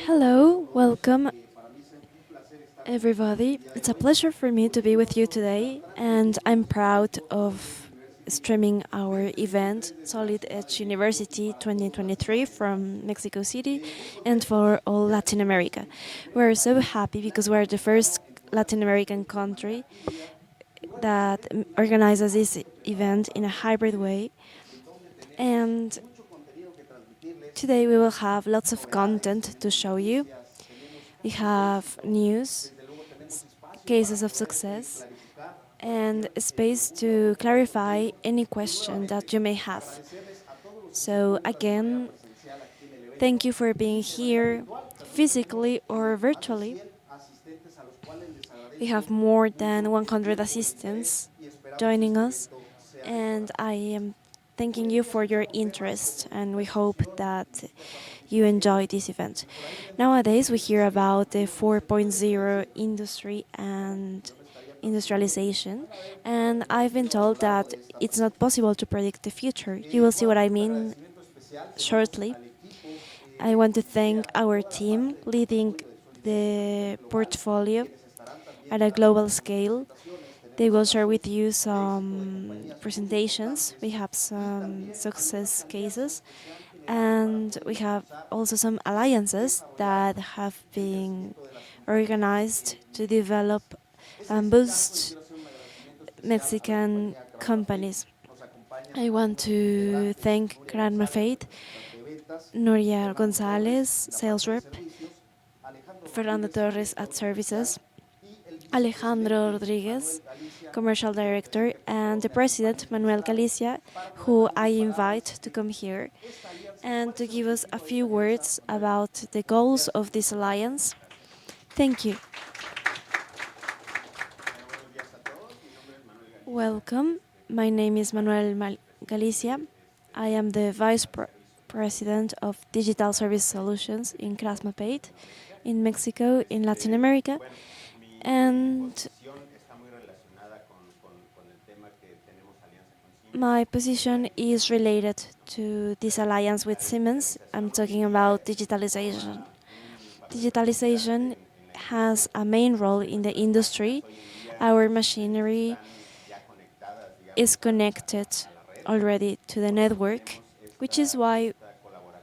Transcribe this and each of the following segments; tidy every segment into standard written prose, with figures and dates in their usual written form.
Hello, welcome everybody. It's a pleasure for me to be with you today, and I'm proud of streaming our event, Solid Edge University 2023 from Mexico City and for all Latin America. We're so happy because we're the first Latin American country that organizes this event in a hybrid way. And today we will have lots of content to show you. We have news, cases of success, and space to clarify any question that you may have. So again, thank you for being here physically or virtually. We have more than 100 assistants joining us, and I am thanking you for your interest, and we hope that you enjoy this event. Nowadays, we hear about the 4.0 industry and industrialization, and I've been told that it's not possible to predict the future. You will see what I mean shortly. I want to thank our team leading the portfolio at a global scale. They will share with you some presentations. We have some success cases, and we have also some alliances that have been organized to develop and boost Mexican companies. I want to thank Grandma Faith, Nuria Gonzalez, sales rep, Fernando Torres at services, Alejandro Rodriguez, commercial director, and the president, Manuel Galicia, who I invite to come here and to give us a few words about the goals of this alliance. Thank you. Welcome. My name is Manuel Galicia. I am the vice president of Digital Service Solutions in Krasmapate, in Mexico, in Latin America. And my position is related to this alliance with Siemens. I'm talking about digitalization. Digitalization has a main role in the industry. Our machinery is connected already to the network, which is why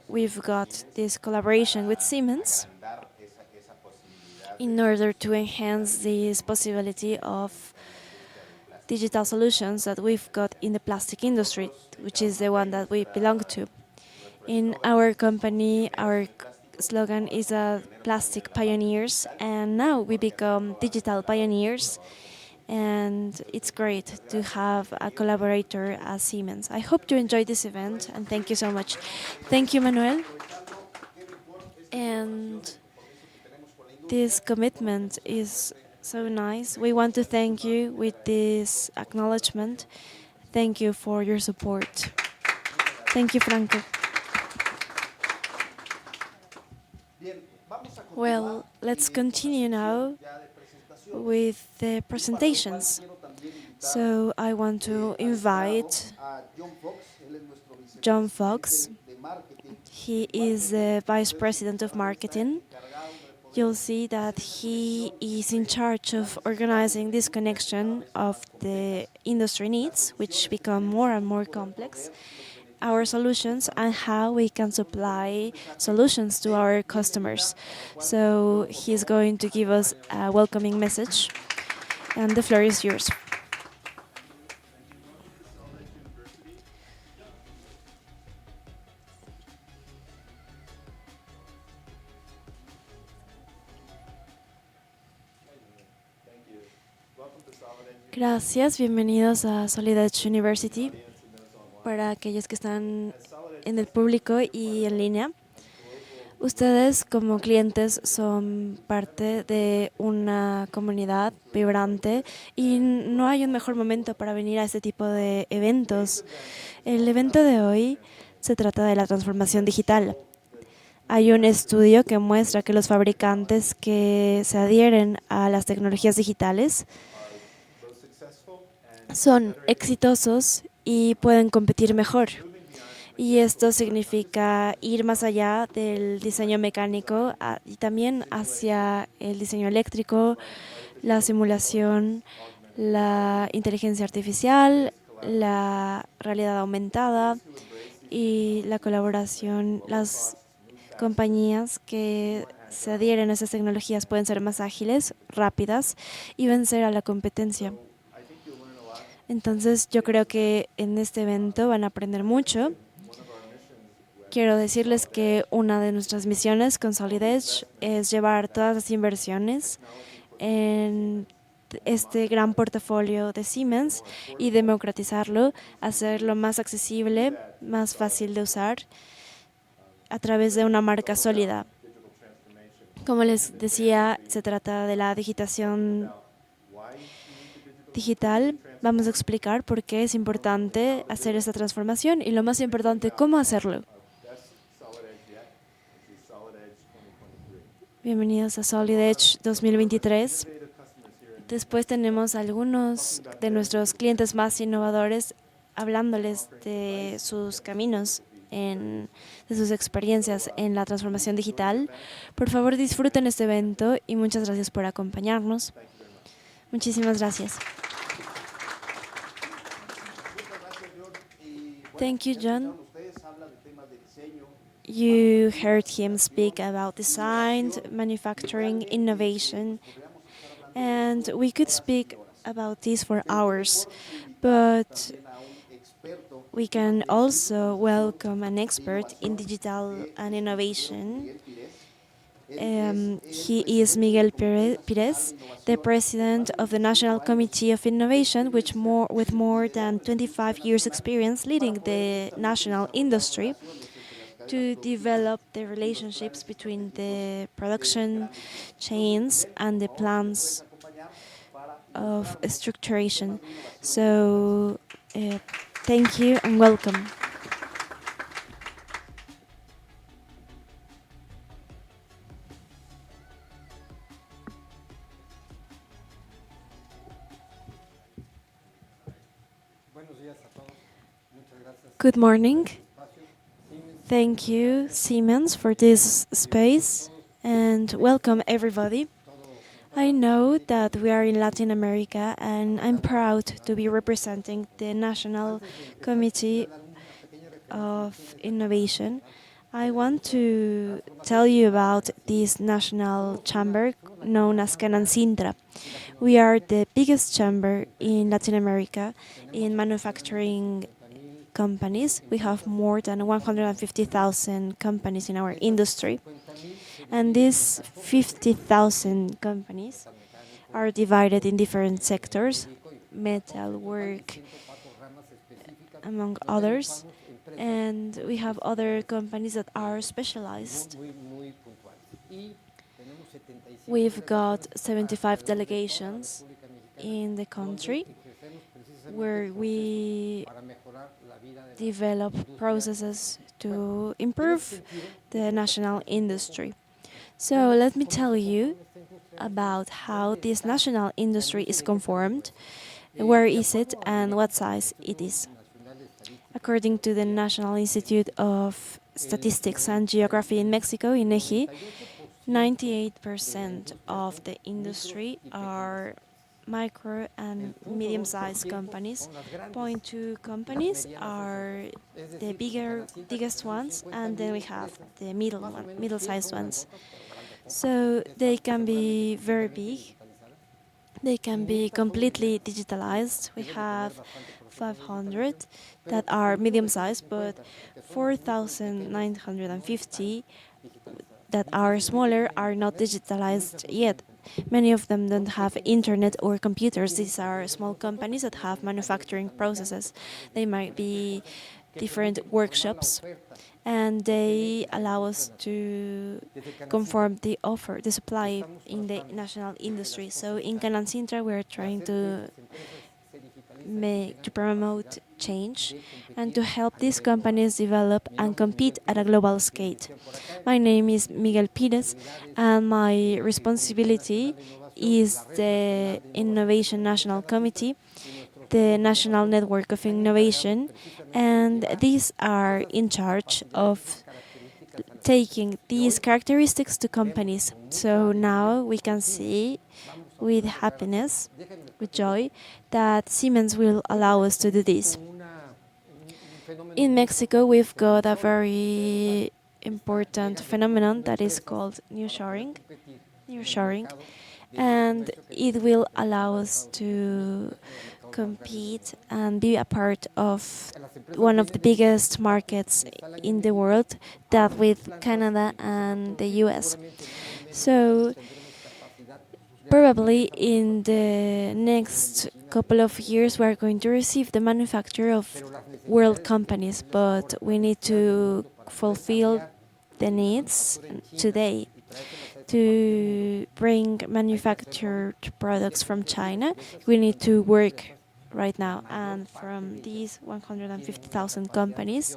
we've got this collaboration with Siemens in order to enhance this possibility of digital solutions that we've got in the plastic industry, which is the one that we belong to. In our company, our slogan is plastic pioneers, and now we become digital pioneers, and it's great to have a collaborator as Siemens. I hope you enjoy this event, and thank you so much. Thank you, Manuel. And this commitment is so nice. We want to thank you with this acknowledgement. Thank you for your support. Thank you, Franco. Well, let's continue now with the presentations. So I want to invite John Fox. He is the Vice President of Marketing. You'll see that he is in charge of organizing this connection of the industry needs, which become more and more complex, our solutions, and how we can supply solutions to our customers. So he's going to give us a welcoming message, and the floor is yours. Gracias, bienvenidos a Solid Edge University. Para aquellos que están en el público y en línea, ustedes como clientes son parte de una comunidad vibrante y no hay un mejor momento para venir a este tipo de eventos. El evento de hoy se trata de la transformación digital. Hay un estudio que muestra que los fabricantes que se adhieren a las tecnologías digitales son exitosos y pueden competir mejor. Y esto significa ir más allá del diseño mecánico y también hacia el diseño eléctrico, la simulación, la inteligencia artificial, la realidad aumentada y la colaboración. Las compañías que se adhieren a esas tecnologías pueden ser más ágiles, rápidas y vencer a la competencia. Entonces yo creo que en este evento van a aprender mucho. Quiero decirles que una de nuestras misiones con Solid Edge es llevar todas las inversiones en este gran portafolio de Siemens y democratizarlo, hacerlo más accesible, más fácil de usar a través de una marca sólida. Como les decía, se trata de la digitación digital. Vamos a explicar por qué es importante hacer esta transformación y lo más importante, cómo hacerlo. Bienvenidos a Solid Edge 2023. Después tenemos algunos de nuestros clientes más innovadores hablándoles de sus caminos, de sus experiencias en la transformación digital. Por favor, disfruten este evento y muchas gracias por acompañarnos. Muchísimas gracias. Thank you, John. You heard him speak about design, manufacturing, innovation, and we could speak about this for hours, but we can also welcome an expert in digital and innovation. He is Miguel Pires, the president of the National Committee of Innovation, with more than 25 years experience leading the national industry to develop the relationships between the production chains and the plans of structuration. So thank you and welcome. Good morning. Thank you, Siemens, for this space, and welcome everybody. I know that we are in Latin America, and I'm proud to be representing the National Committee of Innovation. I want to tell you about this national chamber known as Canancintra. We are the biggest chamber in Latin America in manufacturing companies. We have more than 150,000 companies in our industry. And these 50,000 companies are divided in different sectors, metal work, among others. And we have other companies that are specialized. We've got 75 delegations in the country where we develop processes to improve the national industry. So let me tell you about how this national industry is conformed, where is it, and what size it is. According to the National Institute of Statistics and Geography in Mexico, INEGI, 98% of the industry are micro and medium-sized companies. 0.2 companies are the biggest ones, and then we have the middle-sized ones. So they can be very big. They can be completely digitalized. We have 500 that are medium-sized, but 4,950 that are smaller are not digitalized yet. Many of them don't have internet or computers. These are small companies that have manufacturing processes. They might be different workshops, and they allow us to conform the offer, the supply in the national industry. So in Canancintra, we're trying to promote change and to help these companies develop and compete at a global scale. My name is Miguel Pires, and my responsibility is the Innovation National Committee, the National Network of Innovation, and these are in charge of taking these characteristics to companies. So now we can see with happiness, with joy, that Siemens will allow us to do this. In Mexico, we've got a very important phenomenon that is called nearshoring, and it will allow us to compete and be a part of one of the biggest markets in the world, that with Canada and the US. So probably in the next couple of years we are going to receive the manufacture of world companies, but we need to fulfill the needs today. To bring manufactured products from China, we need to work right now. And from these 150,000 companies,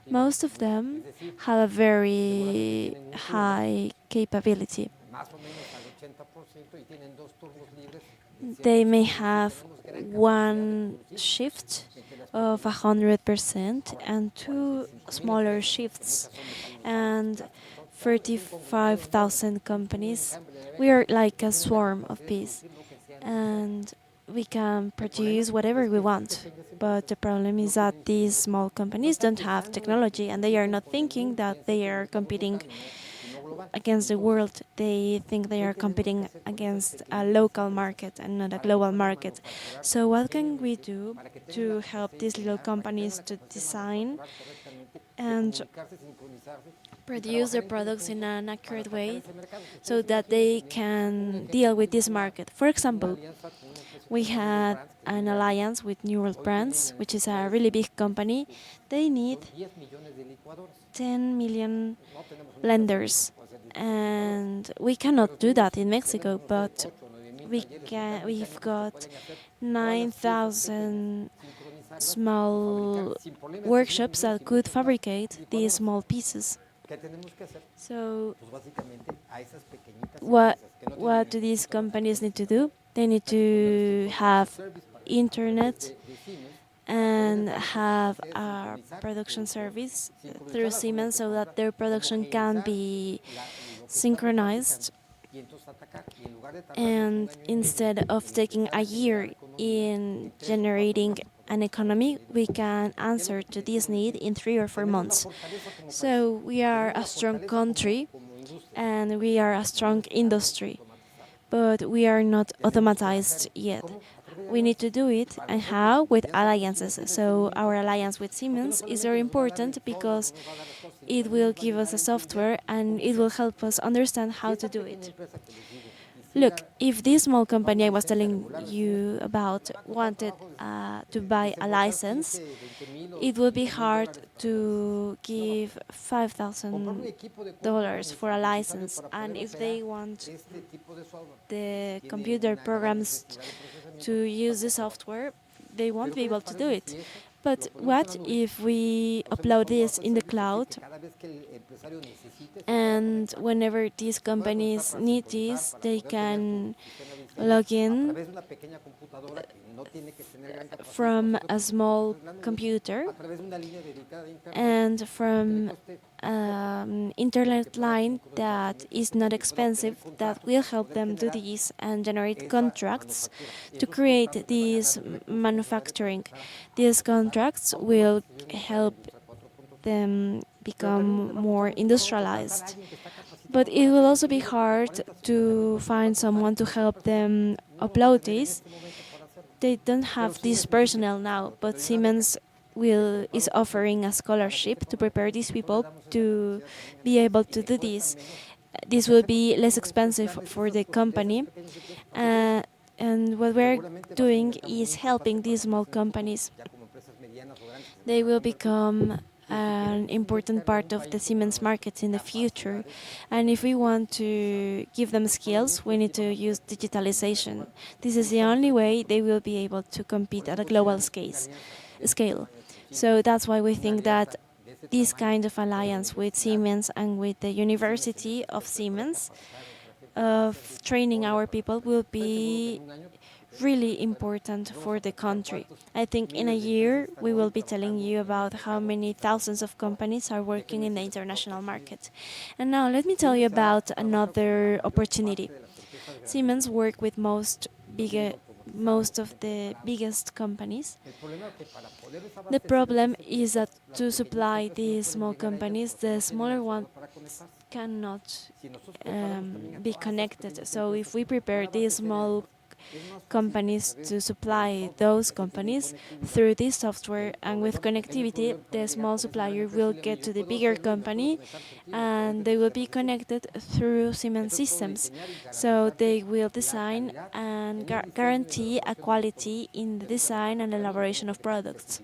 most of them have a very high capability. They may have one shift of 100% and two smaller shifts, and 35,000 companies. We are like a swarm of bees, and we can produce whatever we want. But the problem is that these small companies don't have technology, and they are not thinking that they are competing against the world. They think they are competing against a local market and not a global market. So what can we do to help these little companies to design and produce their products in an accurate way so that they can deal with this market? For example, we had an alliance with New World Brands, which is a really big company. They need 10 million lenders, and we cannot do that in Mexico, but we've got 9,000 small workshops that could fabricate these small pieces. So what do these companies need to do? They need to have internet and have a production service through Siemens so that their production can be synchronized. And instead of taking a year in generating an economy, we can answer to this need in 3 or 4 months. So we are a strong country and we are a strong industry, but we are not automatized yet. We need to do it, and how? With alliances. So our alliance with Siemens is very important because it will give us a software and it will help us understand how to do it. Look, if this small company I was telling you about wanted to buy a license, it would be hard to give $5,000 for a license. And if they want the computer programs to use the software, they won't be able to do it. But what if we upload this in the cloud, and whenever these companies need this, they can log in from a small computer and from internet line that is not expensive, that will help them do this and generate contracts to create this manufacturing. These contracts will help them become more industrialized. But it will also be hard to find someone to help them upload this. They don't have this personnel now, but Siemens is offering a scholarship to prepare these people to be able to do this. This will be less expensive for the company. And what we're doing is helping these small companies. They will become an important part of the Siemens markets in the future. And if we want to give them skills, we need to use digitalization. This is the only way they will be able to compete at a global scale. So that's why we think that this kind of alliance with Siemens and with the University of Siemens of training our people will be really important for the country. I think in a year we will be telling you about how many thousands of companies are working in the international market. And now let me tell you about another opportunity. Siemens work with most of the biggest companies. The problem is that to supply these small companies, the smaller ones cannot be connected. So if we prepare these small companies to supply those companies through this software, and with connectivity the small supplier will get to the bigger company and they will be connected through Siemens systems, so they will design and guarantee a quality in the design and elaboration of products.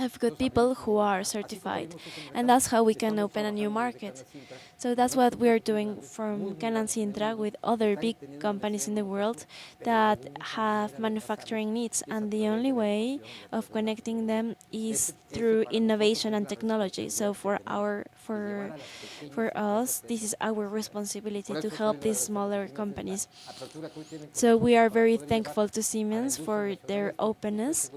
I've got people who are certified, and that's how we can open a new market. So that's what we are doing from Canon Sintra with other big companies in the world that have manufacturing needs, and the only way of connecting them is through innovation and technology. So for us, this is our responsibility to help these smaller companies. So we are very thankful to Siemens for their openness,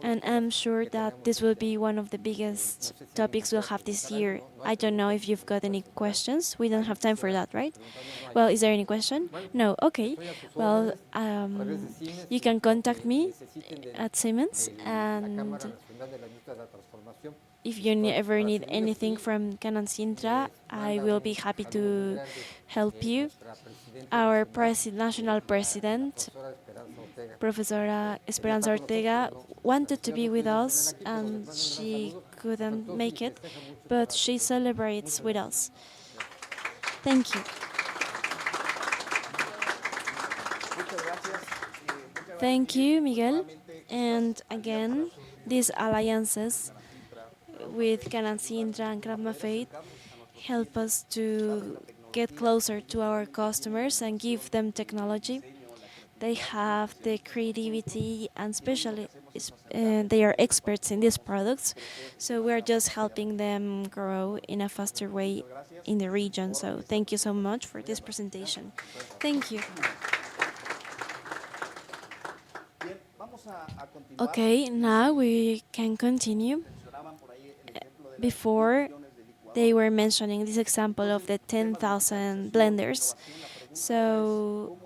and I'm sure that this will be one of the biggest topics we'll have this year. I don't know if you've got any questions. We don't have time for that, right? Well, is there any question? No. Okay. Well, you can contact me at Siemens, and if you ever need anything from Canon Sintra, I will be happy to help you. Our national president, Professora Esperanza Ortega, wanted to be with us and she couldn't make it, but she celebrates with us. Thank you. Thank you, Miguel. And again, these alliances with Canon Sintra and Krav Maffei help us to get closer to our customers and give them technology. They have the creativity and especially they are experts in these products. So we're just helping them grow in a faster way in the region. So thank you so much for this presentation. Thank you. Okay, now we can continue. Before, they were mentioning this example of the 10,000 blenders. So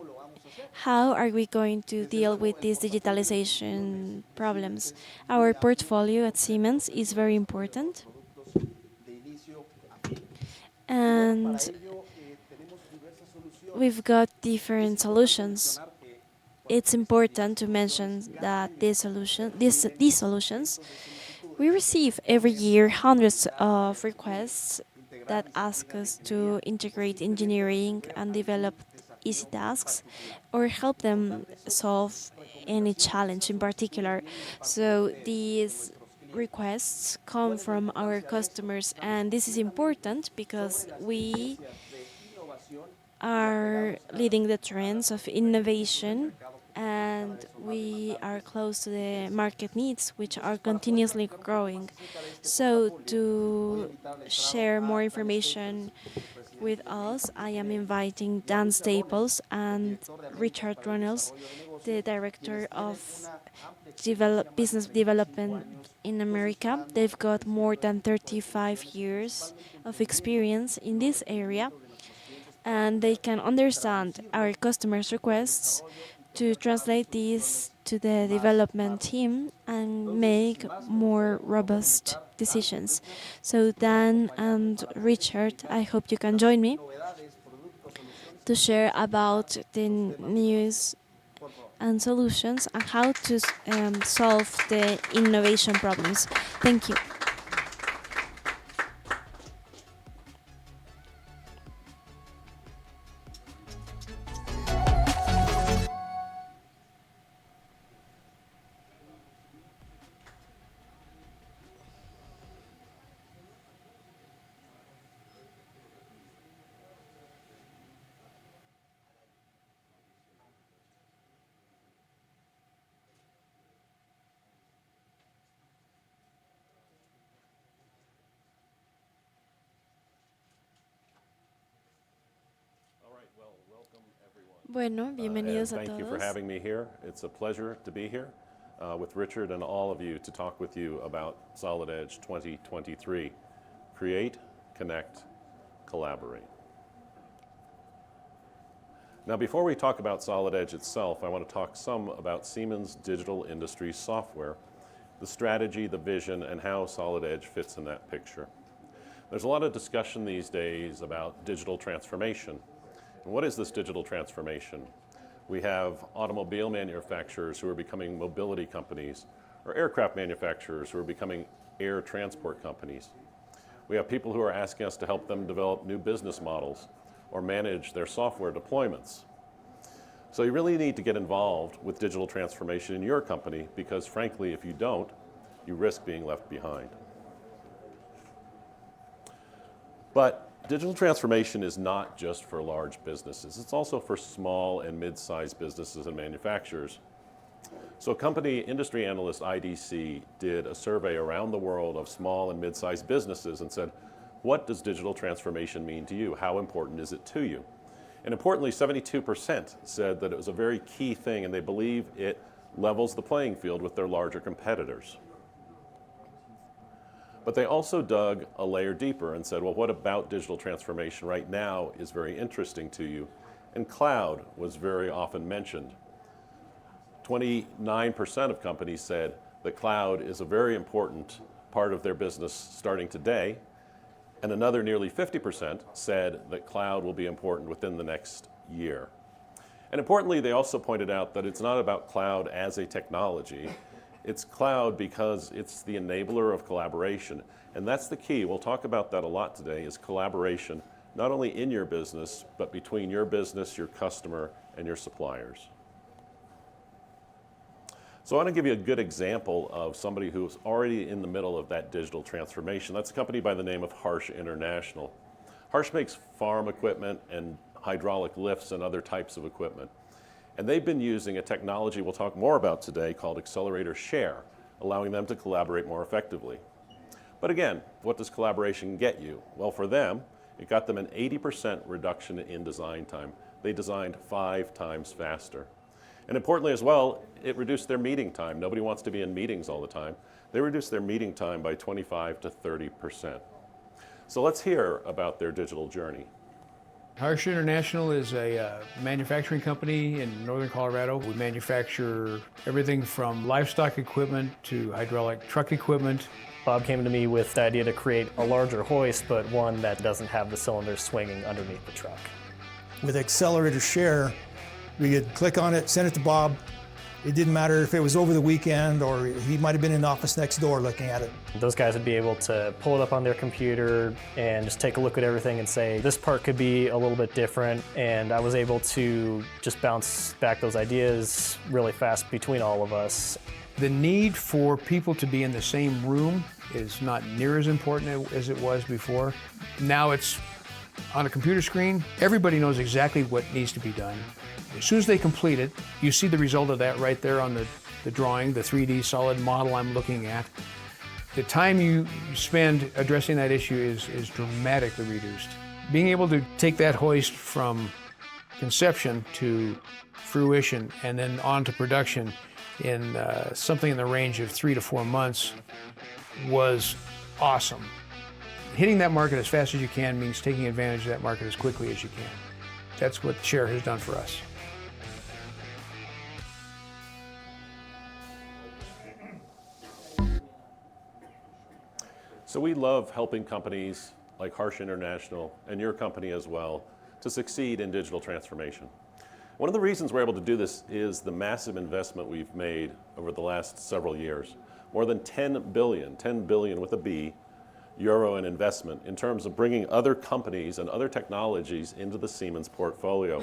how are we going to deal with these digitalization problems? Our portfolio at Siemens is very important. And we've got different solutions. It's important to mention that these solutions, we receive every year hundreds of requests that ask us to integrate engineering and develop easy tasks or help them solve any challenge in particular. So these requests come from our customers, and this is important because we are leading the trends of innovation and we are close to the market needs, which are continuously growing. So to share more information with us, I am inviting Dan Staples and Richard Reynolds, the Director of Business Development in America. They've got more than 35 years of experience in this area, and they can understand our customers' requests to translate these to the development team and make more robust decisions. So Dan and Richard, I hope you can join me to share about the news and solutions and how to solve the innovation problems. Thank you. Bueno, And bienvenidos a thank you for todos. having me here. It's a pleasure to be here with Richard and all of you to talk with you about Solid Edge 2023. Create, connect, collaborate. Now, before we talk about Solid Edge itself, I want to talk some about Siemens Digital Industries Software, the strategy, the vision, and how Solid Edge fits in that picture. There's a lot of discussion these days about digital transformation. And what is this digital transformation? We have automobile manufacturers who are becoming mobility companies, or aircraft manufacturers who are becoming air transport companies. We have people who are asking us to help them develop new business models or manage their software deployments. So you really need to get involved with digital transformation in your company because frankly, if you don't, you risk being left behind. But digital transformation is not just for large businesses. It's also for small and mid-sized businesses and manufacturers. So company industry analyst IDC did a survey around the world of small and mid-sized businesses and said, what does digital transformation mean to you? How important is it to you? And importantly, 72% said that it was a very key thing and they believe it levels the playing field with their larger competitors. But they also dug a layer deeper and said, well, what about digital transformation right now is very interesting to you? And cloud was very often mentioned. 29% of companies said that cloud is a very important part of their business starting today. And another nearly 50% said that cloud will be important within the next year. And importantly, they also pointed out that it's not about cloud as a technology. It's cloud because it's the enabler of collaboration. And that's the key. We'll talk about that a lot today, is collaboration, not only in your business, but between your business, your customer, and your suppliers. So I want to give you a good example of somebody who's already in the middle of that digital transformation. That's a company by the name of Harsh International. Harsh makes farm equipment and hydraulic lifts and other types of equipment. And they've been using a technology we'll talk more about today called accelerator share, allowing them to collaborate more effectively. But again, what does collaboration get you? Well, for them, it got them an 80% reduction in design time. They designed 5 times faster. And importantly as well, it reduced their meeting time. Nobody wants to be in meetings all the time. They reduced their meeting time by 25 to 30%. So let's hear about their digital journey. Harsh International is a manufacturing company in northern Colorado. We manufacture everything from livestock equipment to hydraulic truck equipment. Bob came to me with the idea to create a larger hoist, but one that doesn't have the cylinders swinging underneath the truck. With accelerator share, we could click on it, send it to Bob. It didn't matter if it was over the weekend or he might have been in the office next door looking at it. Those guys would be able to pull it up on their computer and just take a look at everything and say, this part could be a little bit different. And I was able to just bounce back those ideas really fast between all of us. The need for people to be in the same room is not near as important as it was before. Now it's on a computer screen. Everybody knows exactly what needs to be done. As soon as they complete it, you see the result of that right there on the drawing, the 3D solid model I'm looking at. The time you spend addressing that issue is dramatically reduced. Being able to take that hoist from conception to fruition and then on to production in something in the range of 3 to 4 months was awesome. Hitting that market as fast as you can means taking advantage of that market as quickly as you can. That's what Share has done for us. So we love helping companies like Harsh International and your company as well to succeed in digital transformation. One of the reasons we're able to do this is the massive investment we've made over the last several years. More than 10 billion with a B, euro in investment in terms of bringing other companies and other technologies into the Siemens portfolio.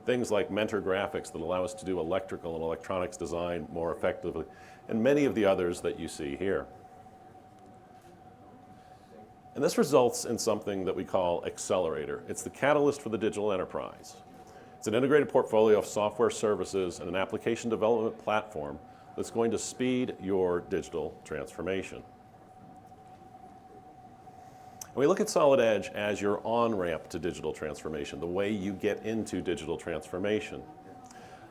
Things like Mentor graphics that allow us to do electrical and electronics design more effectively, and many of the others that you see here. And this results in something that we call Accelerator. It's the catalyst for the digital enterprise. It's an integrated portfolio of software services and an application development platform that's going to speed your digital transformation. And We look at Solid Edge as your on-ramp to digital transformation, the way you get into digital transformation.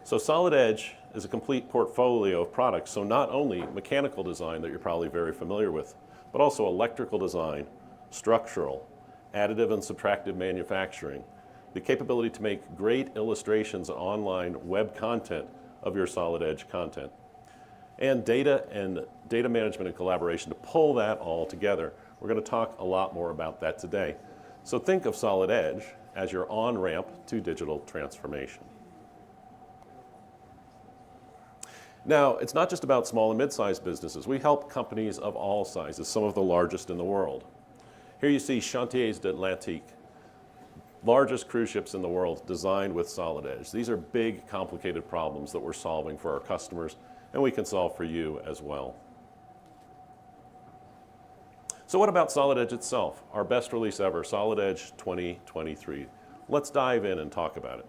So Solid Edge is a complete portfolio of products, so not only mechanical design that you're probably very familiar with, but also electrical design, structural, additive and subtractive manufacturing, the capability to make great illustrations and online web content of your Solid Edge content, and data management and collaboration to pull that all together. We're going to talk a lot more about that today. So think of Solid Edge as your on-ramp to digital transformation. Now, it's not just about small and mid-sized businesses. We help companies of all sizes, some of the largest in the world. Here you see Chantiers d'Atlantique, largest cruise ships in the world designed with Solid Edge. These are big, complicated problems that we're solving for our customers, and we can solve for you as well. So what about Solid Edge itself? Our best release ever, Solid Edge 2023. Let's dive in and talk about it.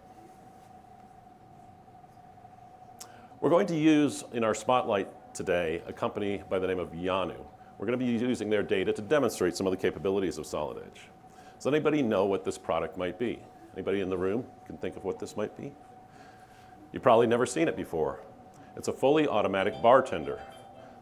We're going to use in our spotlight today a company by the name of Yanu. We're going to be using their data to demonstrate some of the capabilities of Solid Edge. Does anybody know what this product might be? Anybody in the room can think of what this might be? You've probably never seen it before. It's a fully automatic bartender.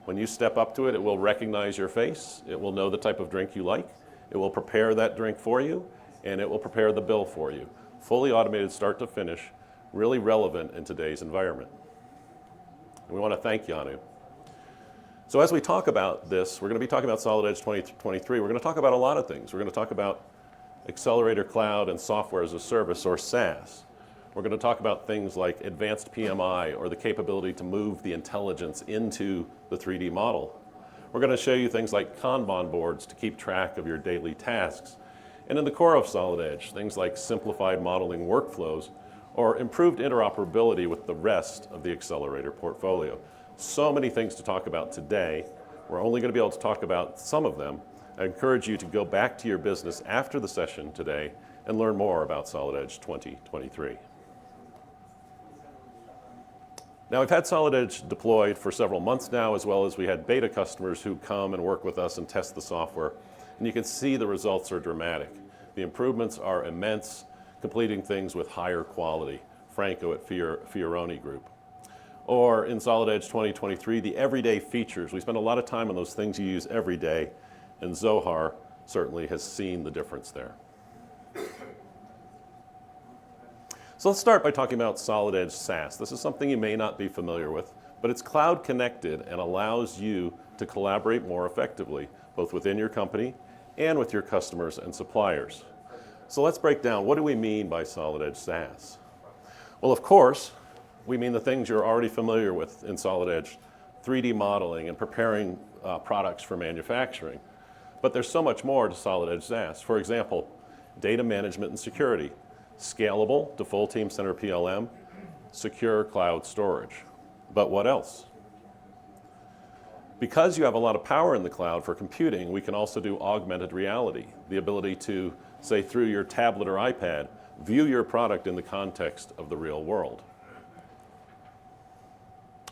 When you step up to it, it will recognize your face. It will know the type of drink you like. It will prepare that drink for you, and it will prepare the bill for you. Fully automated start to finish, really relevant in today's environment. And we want to thank Yanu. So as we talk about this, we're going to be talking about Solid Edge 2023. We're going to talk about a lot of things. We're going to talk about Accelerator Cloud and Software as a Service, or SaaS. We're going to talk about things like advanced PMI, or the capability to move the intelligence into the 3D model. We're going to show you things like Kanban boards to keep track of your daily tasks. And in the core of Solid Edge, things like simplified modeling workflows, or improved interoperability with the rest of the Accelerator portfolio. So many things to talk about today. We're only going to be able to talk about some of them. I encourage you to go back to your business after the session today and learn more about Solid Edge 2023. Now, we've had Solid Edge deployed for several months now, as well as we had beta customers who come and work with us and test the software. And you can see the results are dramatic. The improvements are immense, completing things with higher quality. Franco at Fioroni Group. Or in Solid Edge 2023, the everyday features. We spend a lot of time on those things you use every day, and Zohar certainly has seen the difference there. So let's start by talking about Solid Edge SaaS. This is something you may not be familiar with, but it's cloud connected and allows you to collaborate more effectively, both within your company and with your customers and suppliers. So let's break down, what do we mean by Solid Edge SaaS? Well, of course, we mean the things you're already familiar with in Solid Edge, 3D modeling and preparing products for manufacturing. But there's so much more to Solid Edge SaaS. For example, data management and security, scalable to full team center PLM, secure cloud storage. But what else? Because you have a lot of power in the cloud for computing, we can also do augmented reality, the ability to, say, through your tablet or iPad, view your product in the context of the real world.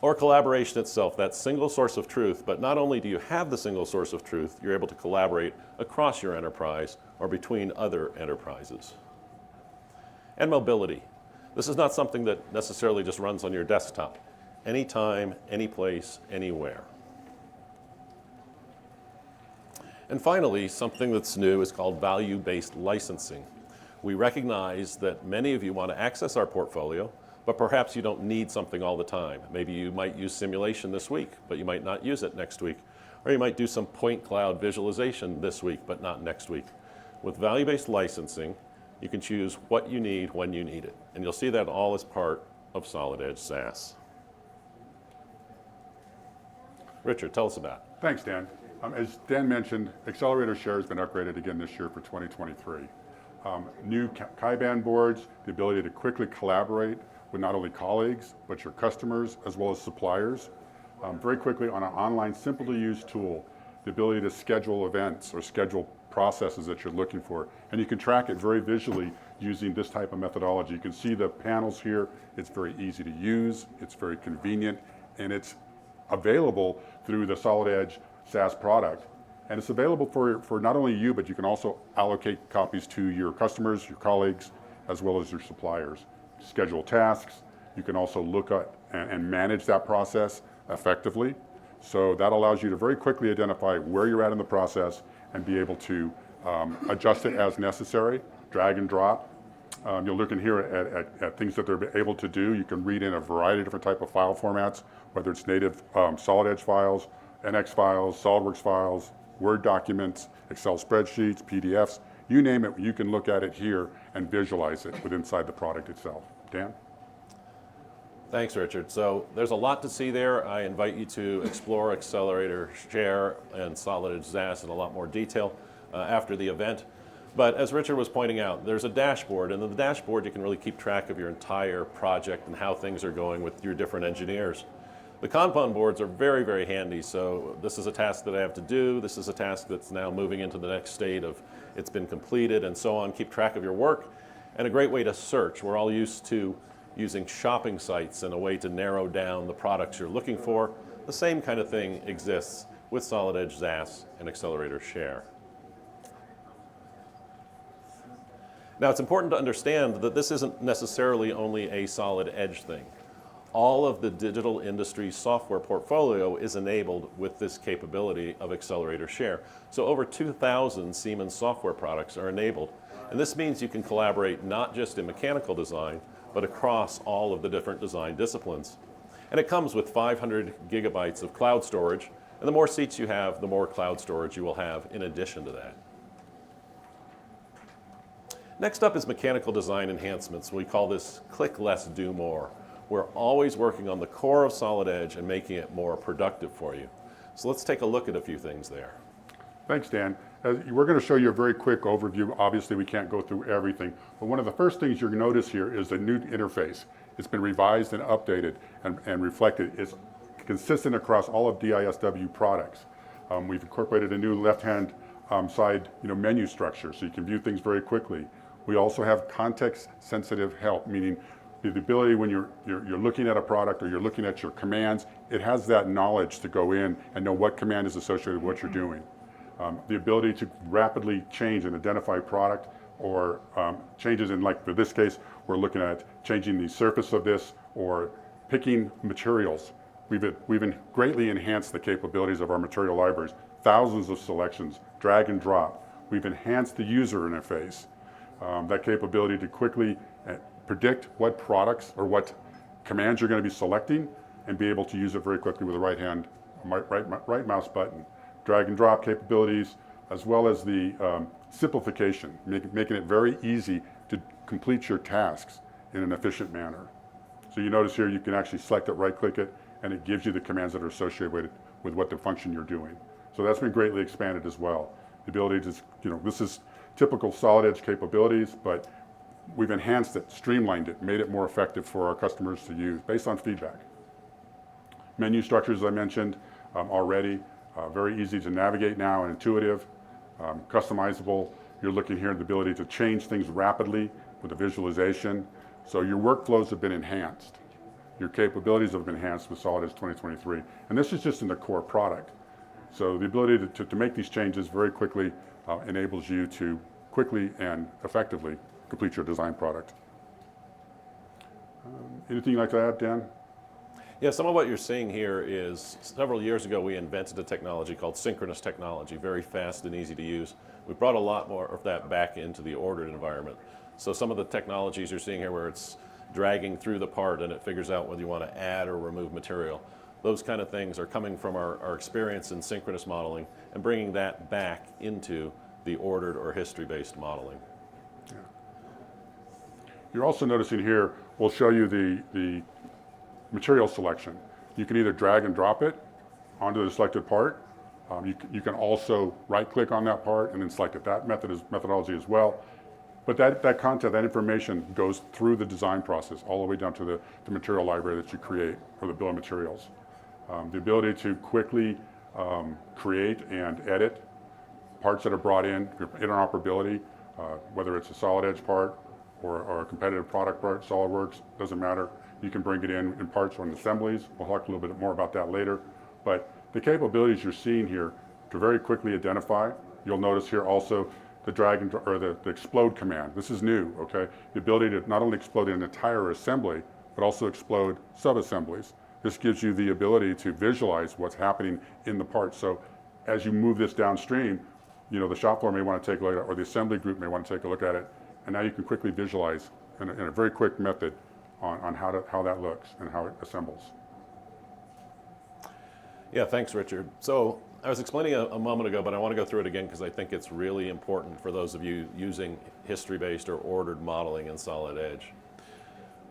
Or collaboration itself, that single source of truth, but not only do you have the single source of truth, you're able to collaborate across your enterprise or between other enterprises. And mobility. This is not something that necessarily just runs on your desktop. Anytime, any place, anywhere. And finally, something that's new is called value-based licensing. We recognize that many of you want to access our portfolio, but perhaps you don't need something all the time. Maybe you might use simulation this week, but you might not use it next week. Or you might do some point cloud visualization this week, but not next week. With value-based licensing, you can choose what you need when you need it. And you'll see that all as part of Solid Edge SaaS. Richard, tell us about it. Thanks, Dan. As Dan mentioned, Accelerator Share has been upgraded again this year for 2023. New Kanban boards, the ability to quickly collaborate with not only colleagues, but your customers, as well as suppliers. Very quickly on an online, simple to use tool, the ability to schedule events or schedule processes that you're looking for. And you can track it very visually using this type of methodology. You can see the panels here. It's very easy to use. It's very convenient. And it's available through the Solid Edge SaaS product. And it's available for not only you, but you can also allocate copies to your customers, your colleagues, as well as your suppliers. Schedule tasks. You can also look at and manage that process effectively. So that allows you to very quickly identify where you're at in the process and be able to adjust it as necessary, drag and drop. You'll look in here at things that they're able to do. You can read in a variety of different type of file formats, whether it's native solid edge files, NX files, SolidWorks files, Word documents, Excel spreadsheets, PDFs, you name it, you can look at it here and visualize it inside the product itself. Dan? Thanks, Richard. So there's a lot to see there. I invite you to explore Accelerator Share and Solid Edge ZAS in a lot more detail after the event. But as Richard was pointing out, there's a dashboard, and in the dashboard you can really keep track of your entire project and how things are going with your different engineers. The Kanban boards are very, very handy. So this is a task that I have to do. This is a task that's now moving into the next state of it's been completed and so on. Keep track of your work. And a great way to search. We're all used to using shopping sites and a way to narrow down the products you're looking for. The same kind of thing exists with Solid Edge ZAS and Accelerator Share. Now it's important to understand that this isn't necessarily only a Solid Edge thing. All of the Digital Industries Software portfolio is enabled with this capability of Accelerator Share. So over 2,000 Siemens software products are enabled. And this means you can collaborate not just in mechanical design, but across all of the different design disciplines. And it comes with 500 gigabytes of cloud storage. And the more seats you have, the more cloud storage you will have in addition to that. Next up is mechanical design enhancements. We call this click less, do more. We're always working on the core of Solid Edge and making it more productive for you. So let's take a look at a few things there. Thanks, Dan. We're going to show you a very quick overview. Obviously, we can't go through everything, but one of the first things you're going to notice here is the new interface. It's been revised and updated and reflected. It's consistent across all of DISW products. We've incorporated a new left-hand side menu structure so you can view things very quickly. We also have context-sensitive help, meaning the ability when you're looking at a product or you're looking at your commands, it has that knowledge to go in and know what command is associated with what you're doing. The ability to rapidly change and identify product or changes in, like for this case, we're looking at changing the surface of this or picking materials. We've greatly enhanced the capabilities of our material libraries. Thousands of selections, drag and drop. We've enhanced the user interface. That capability to quickly predict what products or what commands you're going to be selecting and be able to use it very quickly with the right mouse button. Drag and drop capabilities, as well as the simplification, making it very easy to complete your tasks in an efficient manner. So you notice here you can actually select it, right click it, and it gives you the commands that are associated with what the function you're doing. So that's been greatly expanded as well. The ability to, this is typical Solid Edge capabilities, but we've enhanced it, streamlined it, made it more effective for our customers to use based on feedback. Menu structures, as I mentioned already, very easy to navigate now and intuitive, customizable. You're looking here at the ability to change things rapidly with the visualization. So your workflows have been enhanced. Your capabilities have been enhanced with Solid Edge 2023. And this is just in the core product. So the ability to make these changes very quickly enables you to quickly and effectively complete your design product. Anything you'd like to add, Dan? Yeah, some of what you're seeing here is several years ago we invented a technology called synchronous technology, very fast and easy to use. We brought a lot more of that back into the ordered environment. So some of the technologies you're seeing here where it's dragging through the part and it figures out whether you want to add or remove material, those kind of things are coming from our experience in synchronous modeling and bringing that back into the ordered or history-based modeling. Yeah. You're also noticing here, we'll show you the material selection. You can either drag and drop it onto the selected part. You can also right-click on that part and then select it. That methodology as well. But that content, that information goes through the design process all the way down to the material library that you create or the bill of materials. The ability to quickly create and edit parts that are brought in, interoperability, whether it's a Solid Edge part or a competitive product part, SolidWorks, doesn't matter. You can bring it in parts or in assemblies. We'll talk a little bit more about that later. But the capabilities you're seeing here to very quickly identify. You'll notice here also the drag and or the explode command. This is new, okay? The ability to not only explode an entire assembly, but also explode sub-assemblies. This gives you the ability to visualize what's happening in the part. So as you move this downstream, you know, the shop floor may want to take a look at it, or the assembly group may want to take a look at it, and now you can quickly visualize in a very quick method on how that looks and how it assembles. Yeah, thanks, Richard. So I was explaining a moment ago, but I want to go through it again because I think it's really important for those of you using history-based or ordered modeling in Solid Edge.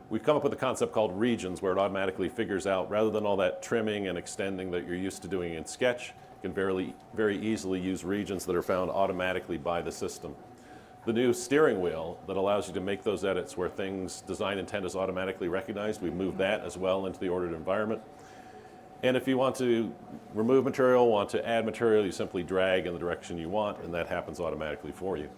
We've come up with a concept called regions, where it automatically figures out, rather than all that trimming and extending that you're used to doing in Sketch, you can very easily use regions that are found automatically by the system. The new steering wheel that allows you to make those edits where things design intent is automatically recognized, we've moved that as well into the ordered environment. And if you want to remove material, want to add material, you simply drag in the direction you want, and that happens automatically for you.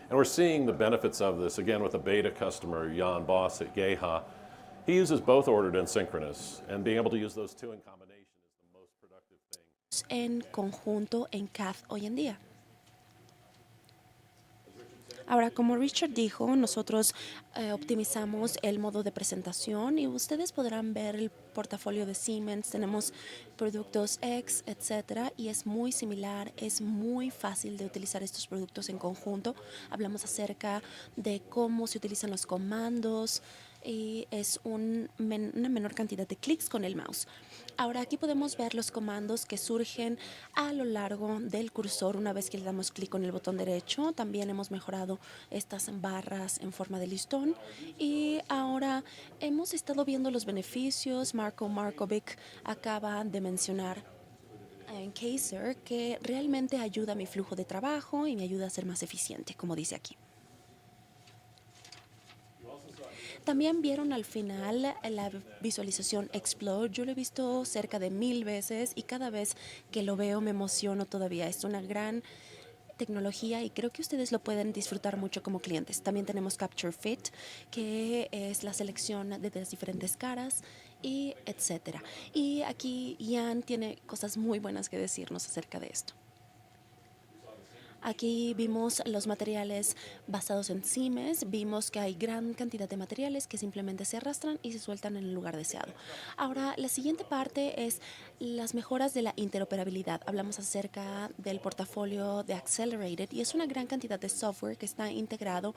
And we're seeing the benefits of this, again, with a beta customer, Jan Boss at Geha. He uses both ordered and synchronous, and being able to use those two in combination is the most productive thing. En conjunto en CAD hoy en día. Ahora, como Richard dijo, nosotros optimizamos el modo de presentación y ustedes podrán ver el portafolio de Siemens. Tenemos productos X, etcétera, y es muy similar, es muy fácil de utilizar estos productos en conjunto. Hablamos acerca de cómo se utilizan los comandos y es una menor cantidad de clics con el mouse. Ahora aquí podemos ver los comandos que surgen a lo largo del cursor una vez que le damos clic con el botón derecho. También hemos mejorado estas barras en forma de listón y ahora hemos estado viendo los beneficios. Marko Markovic acaba de mencionar en Kaiser que realmente ayuda a mi flujo de trabajo y me ayuda a ser más eficiente, como dice aquí. También vieron al final la visualización Explode. Yo lo he visto cerca de 1000 veces y cada vez que lo veo me emociono todavía. Es una gran tecnología y creo que ustedes lo pueden disfrutar mucho como clientes. También tenemos Capture Fit, que es la selección de las diferentes caras y etcétera. Y aquí Ian tiene cosas muy buenas que decirnos acerca de esto. Aquí vimos los materiales basados en Siemens, vimos que hay gran cantidad de materiales que simplemente se arrastran y se sueltan en el lugar deseado. Ahora, la siguiente parte es las mejoras de la interoperabilidad. Hablamos acerca del portafolio de Accelerated y es una gran cantidad de software que está integrado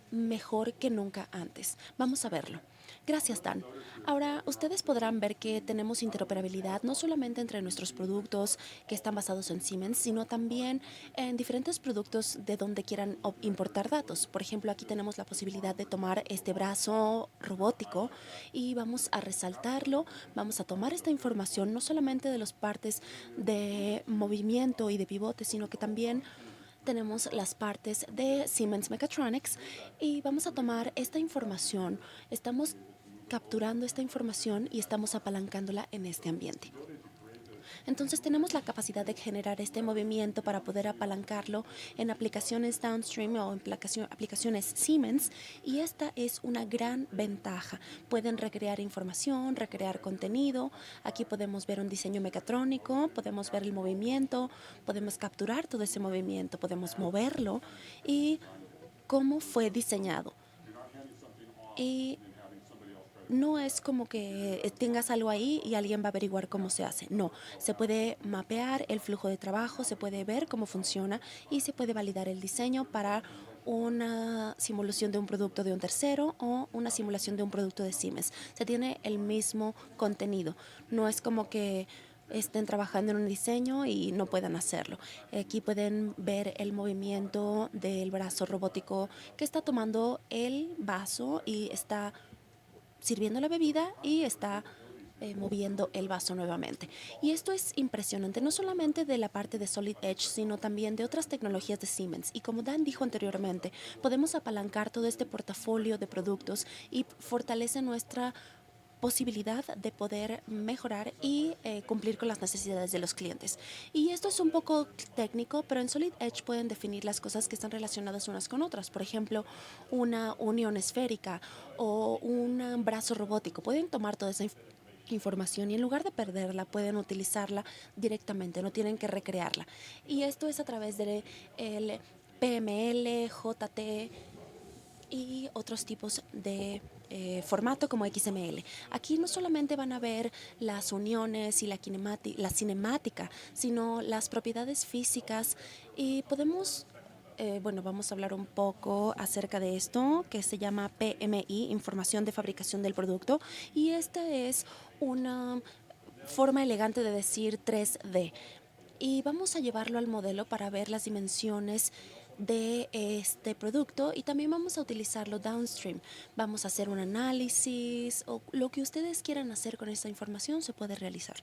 mejor que nunca antes. Vamos a verlo. Gracias, Dan. Ahora, ustedes podrán ver que tenemos interoperabilidad no solamente entre nuestros productos que están basados en Siemens, sino también en diferentes productos de donde quieran importar datos. Por ejemplo, aquí tenemos la posibilidad de tomar este brazo robótico y vamos a resaltarlo, vamos a tomar esta información no solamente de las partes de movimiento y de pivote, sino que también tenemos las partes de Siemens Mechatronics y vamos a tomar esta información, estamos capturando esta información y estamos apalancándola en este ambiente. Entonces tenemos la capacidad de generar este movimiento para poder apalancarlo en aplicaciones downstream o en aplicaciones Siemens y esta es una gran ventaja. Pueden recrear información, recrear contenido. Aquí podemos ver un diseño mecatrónico, podemos ver el movimiento, podemos capturar todo ese movimiento, podemos moverlo y cómo fue diseñado. Y no es como que tengas algo ahí y alguien va a averiguar cómo se hace. No, se puede mapear el flujo de trabajo, se puede ver cómo funciona y se puede validar el diseño para una simulación de un producto de un tercero o una simulación de un producto de Siemens. Se tiene el mismo contenido. No es como que estén trabajando en un diseño y no puedan hacerlo. Aquí pueden ver el movimiento del brazo robótico que está tomando el vaso y está sirviendo la bebida y está moviendo el vaso nuevamente. Y esto es impresionante, no solamente de la parte de Solid Edge, sino también de otras tecnologías de Siemens. Y como Dan dijo anteriormente, podemos apalancar todo este portafolio de productos y fortalece nuestra posibilidad de poder mejorar y cumplir con las necesidades de los clientes. Y esto es un poco técnico, pero en Solid Edge pueden definir las cosas que están relacionadas unas con otras. Por ejemplo, una unión esférica o un brazo robótico. Pueden tomar toda esa información y en lugar de perderla pueden utilizarla directamente, no tienen que recrearla. Y esto es a través del PML, JT y otros tipos de formato como XML. Aquí no solamente van a ver las uniones y la cinemática, sino las propiedades físicas y podemos vamos a hablar un poco acerca de esto que se llama PMI, Información de Fabricación del Producto, y esta es una forma elegante de decir 3D. Y vamos a llevarlo al modelo para ver las dimensiones de este producto y también vamos a utilizarlo downstream. Vamos a hacer un análisis o lo que ustedes quieran hacer con esta información se puede realizar.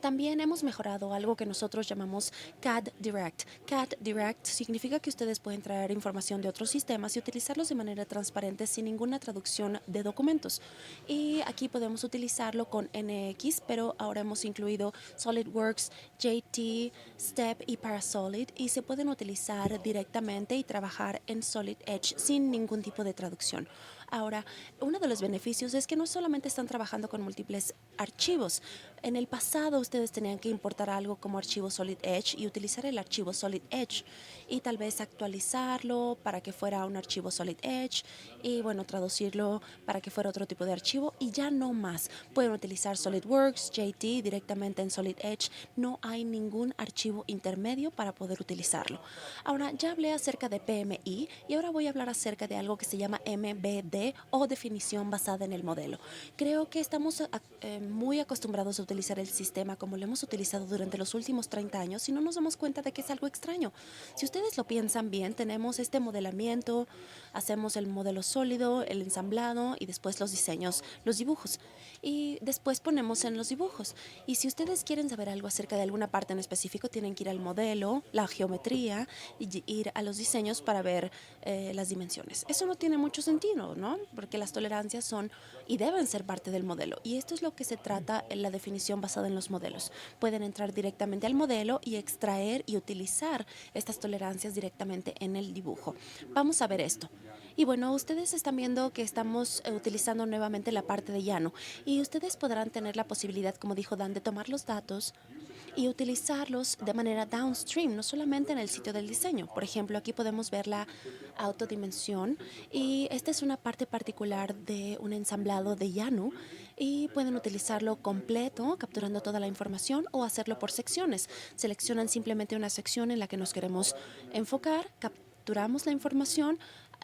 También hemos mejorado algo que nosotros llamamos CAD Direct. CAD Direct significa que ustedes pueden traer información de otros sistemas y utilizarlos de manera transparente sin ninguna traducción de documentos. Y aquí podemos utilizarlo con NX, pero ahora hemos incluido SolidWorks, JT, Step y Parasolid y se pueden utilizar directamente y trabajar en Solid Edge sin ningún tipo de traducción. Ahora, uno de los beneficios es que no solamente están trabajando con múltiples archivos. En el pasado ustedes tenían que importar algo como archivo Solid Edge y utilizar el archivo Solid Edge y tal vez actualizarlo para que fuera un archivo Solid Edge y traducirlo para que fuera otro tipo de archivo y ya no más. Pueden utilizar SolidWorks, JT directamente en Solid Edge. No hay ningún archivo intermedio para poder utilizarlo. Ahora, ya hablé acerca de PMI y ahora voy a hablar acerca de algo que se llama MBD o definición basada en el modelo. Creo que estamos muy acostumbrados a utilizar el sistema como lo hemos utilizado durante los últimos 30 años y no nos damos cuenta de que es algo extraño. Si ustedes lo piensan bien, tenemos este modelamiento, hacemos el modelo sólido, el ensamblado y después los diseños, los dibujos. Y después ponemos en los dibujos. Y si ustedes quieren saber algo acerca de alguna parte en específico, tienen que ir al modelo, la geometría y ir a los diseños para ver las dimensiones. Eso no tiene mucho sentido, ¿no? Porque las tolerancias son y deben ser parte del modelo. Y esto es lo que se trata en la definición basada en los modelos. Pueden entrar directamente al modelo y extraer y utilizar estas tolerancias directamente en el dibujo. Vamos a ver esto. Y ustedes están viendo que estamos utilizando nuevamente la parte de llano y ustedes podrán tener la posibilidad, como dijo Dan, de tomar los datos y utilizarlos de manera downstream, no solamente en el sitio del diseño. Por ejemplo, aquí podemos ver la autodimensión y esta es una parte particular de un ensamblado de llano y pueden utilizarlo completo, capturando toda la información o hacerlo por secciones. Seleccionan simplemente una sección en la que nos queremos enfocar, capturamos la información,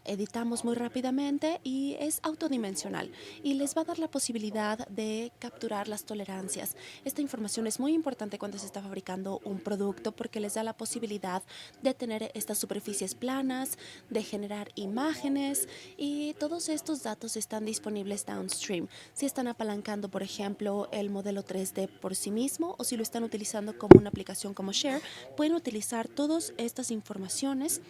editamos muy rápidamente y es autodimensional y les va a dar la posibilidad de capturar las tolerancias. Esta información es muy importante cuando se está fabricando un producto porque les da la posibilidad de tener estas superficies planas, de generar imágenes y todos estos datos están disponibles downstream. Si están apalancando, por ejemplo, el modelo 3D por sí mismo o si lo están utilizando como una aplicación como Share, pueden utilizar todas estas informaciones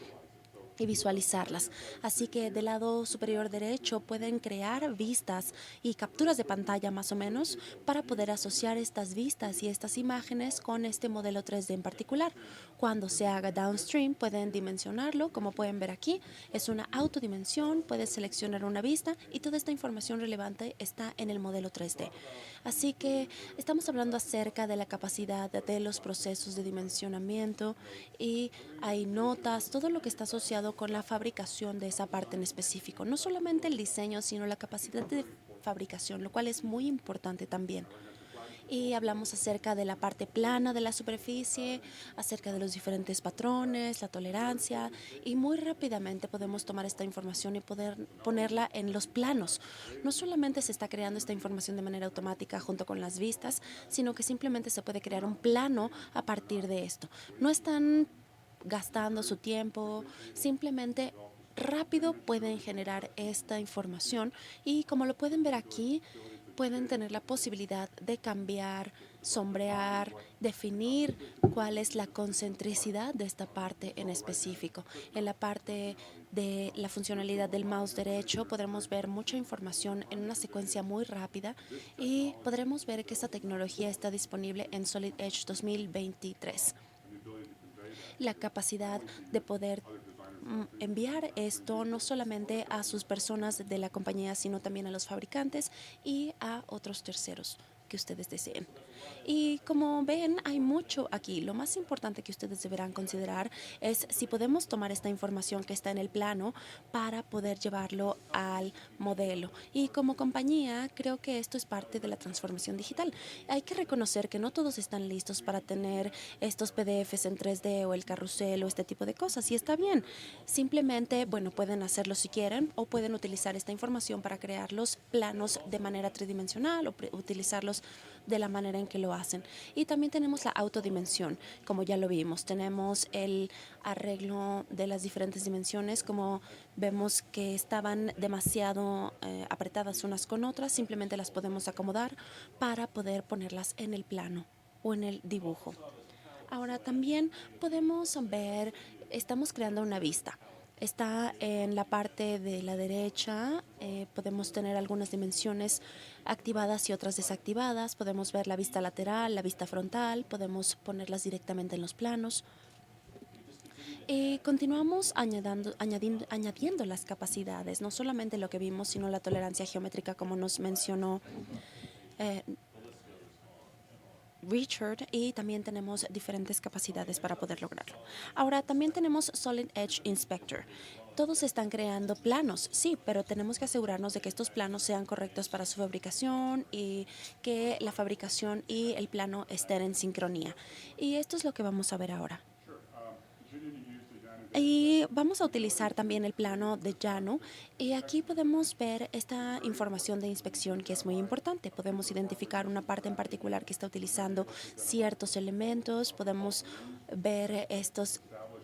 y visualizarlas. Así que del lado superior derecho pueden crear vistas y capturas de pantalla más o menos para poder asociar estas vistas y estas imágenes con este modelo 3D en particular. Cuando se haga downstream pueden dimensionarlo, como pueden ver aquí, es una autodimensión, puedes seleccionar una vista y toda esta información relevante está en el modelo 3D. Así que estamos hablando acerca de la capacidad de los procesos de dimensionamiento y hay notas, todo lo que está asociado con la fabricación de esa parte en específico. No solamente el diseño, sino la capacidad de fabricación, lo cual es muy importante también. Y hablamos acerca de la parte plana de la superficie, acerca de los diferentes patrones, la tolerancia y muy rápidamente podemos tomar esta información y poder ponerla en los planos. No solamente se está creando esta información de manera automática junto con las vistas, sino que simplemente se puede crear un plano a partir de esto. No están gastando su tiempo, simplemente rápido pueden generar esta información y como lo pueden ver aquí, pueden tener la posibilidad de cambiar, sombrear, definir cuál es la concentricidad de esta parte en específico. En la parte de la funcionalidad del mouse derecho podremos ver mucha información en una secuencia muy rápida y podremos ver que esta tecnología está disponible en Solid Edge 2023. La capacidad de poder enviar esto no solamente a sus personas de la compañía, sino también a los fabricantes y a otros terceros que ustedes deseen. Y como ven, hay mucho aquí. Lo más importante que ustedes deberán considerar es si podemos tomar esta información que está en el plano para poder llevarlo al modelo. Y como compañía, creo que esto es parte de la transformación digital. Hay que reconocer que no todos están listos para tener estos PDFs en 3D o el carrusel o este tipo de cosas. Y está bien. Simplemente, bueno, pueden hacerlo si quieren o pueden utilizar esta información para crear los planos de manera tridimensional o utilizarlos de la manera en que lo hacen. Y también tenemos la autodimensión, como ya lo vimos. Tenemos el arreglo de las diferentes dimensiones, como vemos que estaban demasiado apretadas unas con otras, simplemente las podemos acomodar para poder ponerlas en el plano o en el dibujo. Ahora también podemos ver, estamos creando una vista. Está en la parte de la derecha, podemos tener algunas dimensiones activadas y otras desactivadas. Podemos ver la vista lateral, la vista frontal, podemos ponerlas directamente en los planos. Continuamos añadiendo las capacidades, no solamente lo que vimos, sino la tolerancia geométrica, como nos mencionó Richard, y también tenemos diferentes capacidades para poder lograrlo. Ahora también tenemos Solid Edge Inspector. Todos están creando planos, sí, pero tenemos que asegurarnos de que estos planos sean correctos para su fabricación y que la fabricación y el plano estén en sincronía. Y esto es lo que vamos a ver ahora. Y vamos a utilizar también el plano de llano y aquí podemos ver esta información de inspección que es muy importante. Podemos identificar una parte en particular que está utilizando ciertos elementos, podemos ver estos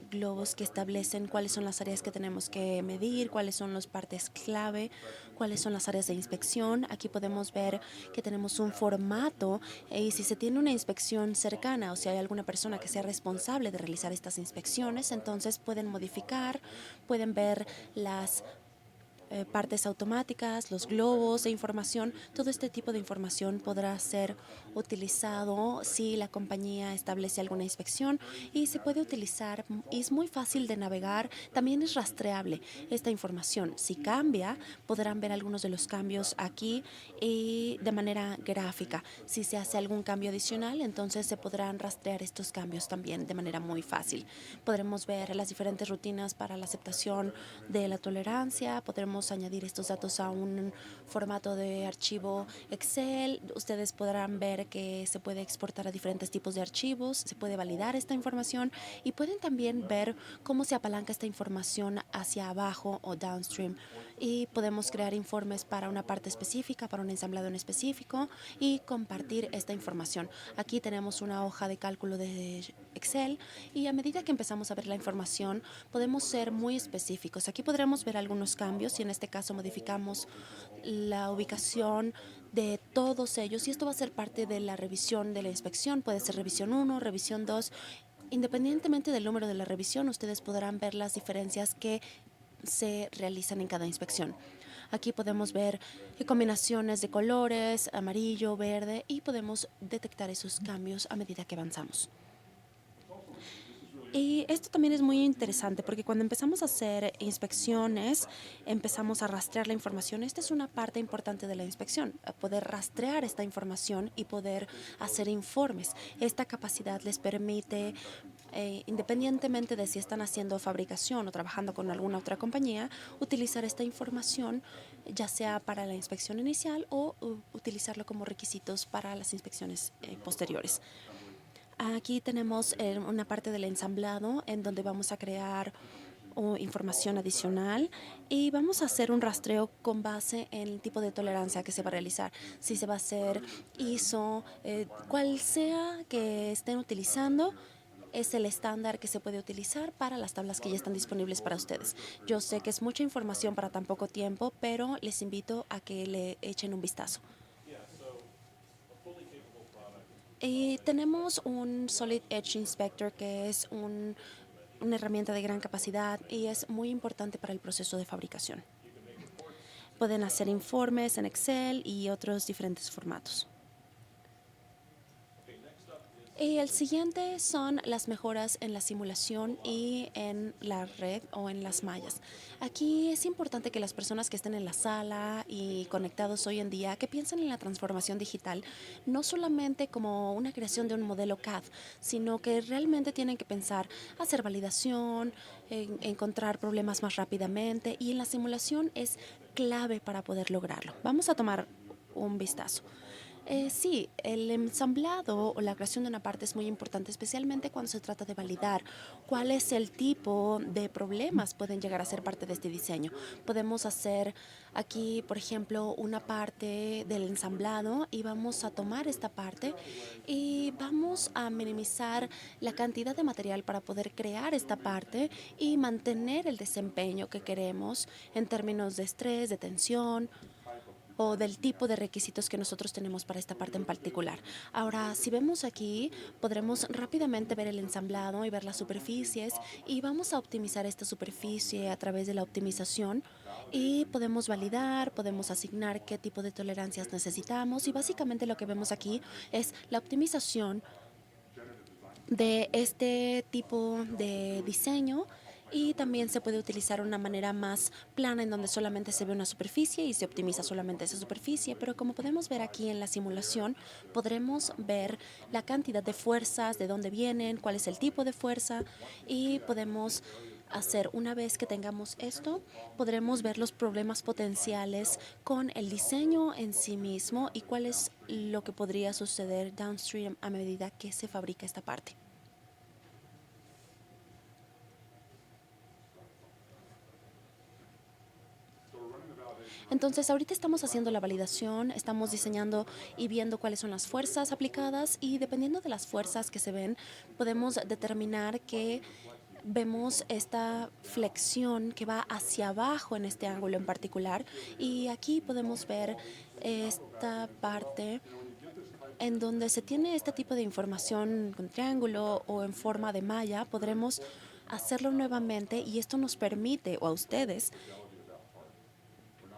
globos que establecen cuáles son las áreas que tenemos que medir, cuáles son las partes clave, cuáles son las áreas de inspección. Aquí podemos ver que tenemos un formato y si se tiene una inspección cercana o si hay alguna persona que sea responsable de realizar estas inspecciones, entonces pueden modificar, pueden ver las partes automáticas, los globos de información. Todo este tipo de información podrá ser utilizado si la compañía establece alguna inspección y se puede utilizar y es muy fácil de navegar. También es rastreable esta información. Si cambia, podrán ver algunos de los cambios aquí y de manera gráfica. Si se hace algún cambio adicional, entonces se podrán rastrear estos cambios también de manera muy fácil. Podremos ver las diferentes rutinas para la aceptación de la tolerancia. Podremos añadir estos datos a un formato de archivo Excel. Ustedes podrán ver que se puede exportar a diferentes tipos de archivos, se puede validar esta información y pueden también ver cómo se apalanca esta información hacia abajo o downstream. Y podemos crear informes para una parte específica, para un ensamblado en específico y compartir esta información. Aquí tenemos una hoja de cálculo de Excel y a medida que empezamos a ver la información podemos ser muy específicos. Aquí podremos ver algunos cambios y en este caso modificamos la ubicación de todos ellos y esto va a ser parte de la revisión de la inspección. Puede ser revisión 1, revisión 2. Independientemente del número de la revisión, ustedes podrán ver las diferencias que se realizan en cada inspección. Aquí podemos ver combinaciones de colores, amarillo, verde, y podemos detectar esos cambios a medida que avanzamos. Y esto también es muy interesante porque cuando empezamos a hacer inspecciones, empezamos a rastrear la información. Esta es una parte importante de la inspección, poder rastrear esta información y poder hacer informes. Esta capacidad les permite, independientemente de si están haciendo fabricación o trabajando con alguna otra compañía, utilizar esta información ya sea para la inspección inicial o utilizarlo como requisitos para las inspecciones posteriores. Aquí tenemos una parte del ensamblado en donde vamos a crear información adicional y vamos a hacer un rastreo con base en el tipo de tolerancia que se va a realizar. Si se va a hacer ISO, cual sea que estén utilizando, es el estándar que se puede utilizar para las tablas que ya están disponibles para ustedes. Yo sé que es mucha información para tan poco tiempo, pero les invito a que le echen un vistazo. Tenemos un Solid Edge Inspector que es una herramienta de gran capacidad y es muy importante para el proceso de fabricación. Pueden hacer informes en Excel y otros diferentes formatos. Y el siguiente son las mejoras en la simulación y en la red o en las mallas. Aquí es importante que las personas que estén en la sala y conectados hoy en día, que piensen en la transformación digital, no solamente como una creación de un modelo CAD, sino que realmente tienen que pensar hacer validación, encontrar problemas más rápidamente, y en la simulación es clave para poder lograrlo. Vamos a tomar un vistazo. Sí, el ensamblado o la creación de una parte es muy importante, especialmente cuando se trata de validar cuál es el tipo de problemas pueden llegar a ser parte de este diseño. Podemos hacer aquí, por ejemplo, una parte del ensamblado y vamos a tomar esta parte y vamos a minimizar la cantidad de material para poder crear esta parte y mantener el desempeño que queremos en términos de estrés, de tensión o del tipo de requisitos que nosotros tenemos para esta parte en particular. Ahora, si vemos aquí, podremos rápidamente ver el ensamblado y ver las superficies, y vamos a optimizar esta superficie a través de la optimización y podemos validar, podemos asignar qué tipo de tolerancias necesitamos, y básicamente lo que vemos aquí es la optimización de este tipo de diseño. Y también se puede utilizar una manera más plana en donde solamente se ve una superficie y se optimiza solamente esa superficie. Pero como podemos ver aquí en la simulación, podremos ver la cantidad de fuerzas, de dónde vienen, cuál es el tipo de fuerza, y podemos hacer, una vez que tengamos esto, podremos ver los problemas potenciales con el diseño en sí mismo y cuál es lo que podría suceder downstream a medida que se fabrica esta parte. Entonces, ahorita estamos haciendo la validación, estamos diseñando y viendo cuáles son las fuerzas aplicadas, y dependiendo de las fuerzas que se ven, podemos determinar que vemos esta flexión que va hacia abajo en este ángulo en particular, y aquí podemos ver esta parte en donde se tiene este tipo de información con triángulo o en forma de malla. Podremos hacerlo nuevamente y esto nos permite, o a ustedes,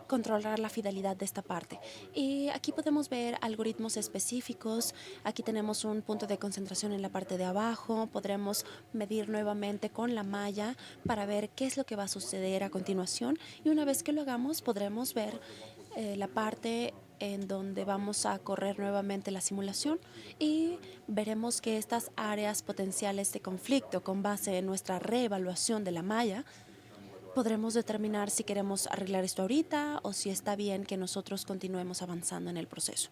controlar la fidelidad de esta parte. Y aquí podemos ver algoritmos específicos. Aquí tenemos un punto de concentración en la parte de abajo. Podremos medir nuevamente con la malla para ver qué es lo que va a suceder a continuación. Y una vez que lo hagamos, podremos ver la parte en donde vamos a correr nuevamente la simulación, y veremos que estas áreas potenciales de conflicto, con base en nuestra reevaluación de la malla, podremos determinar si queremos arreglar esto ahorita o si está bien que nosotros continuemos avanzando en el proceso.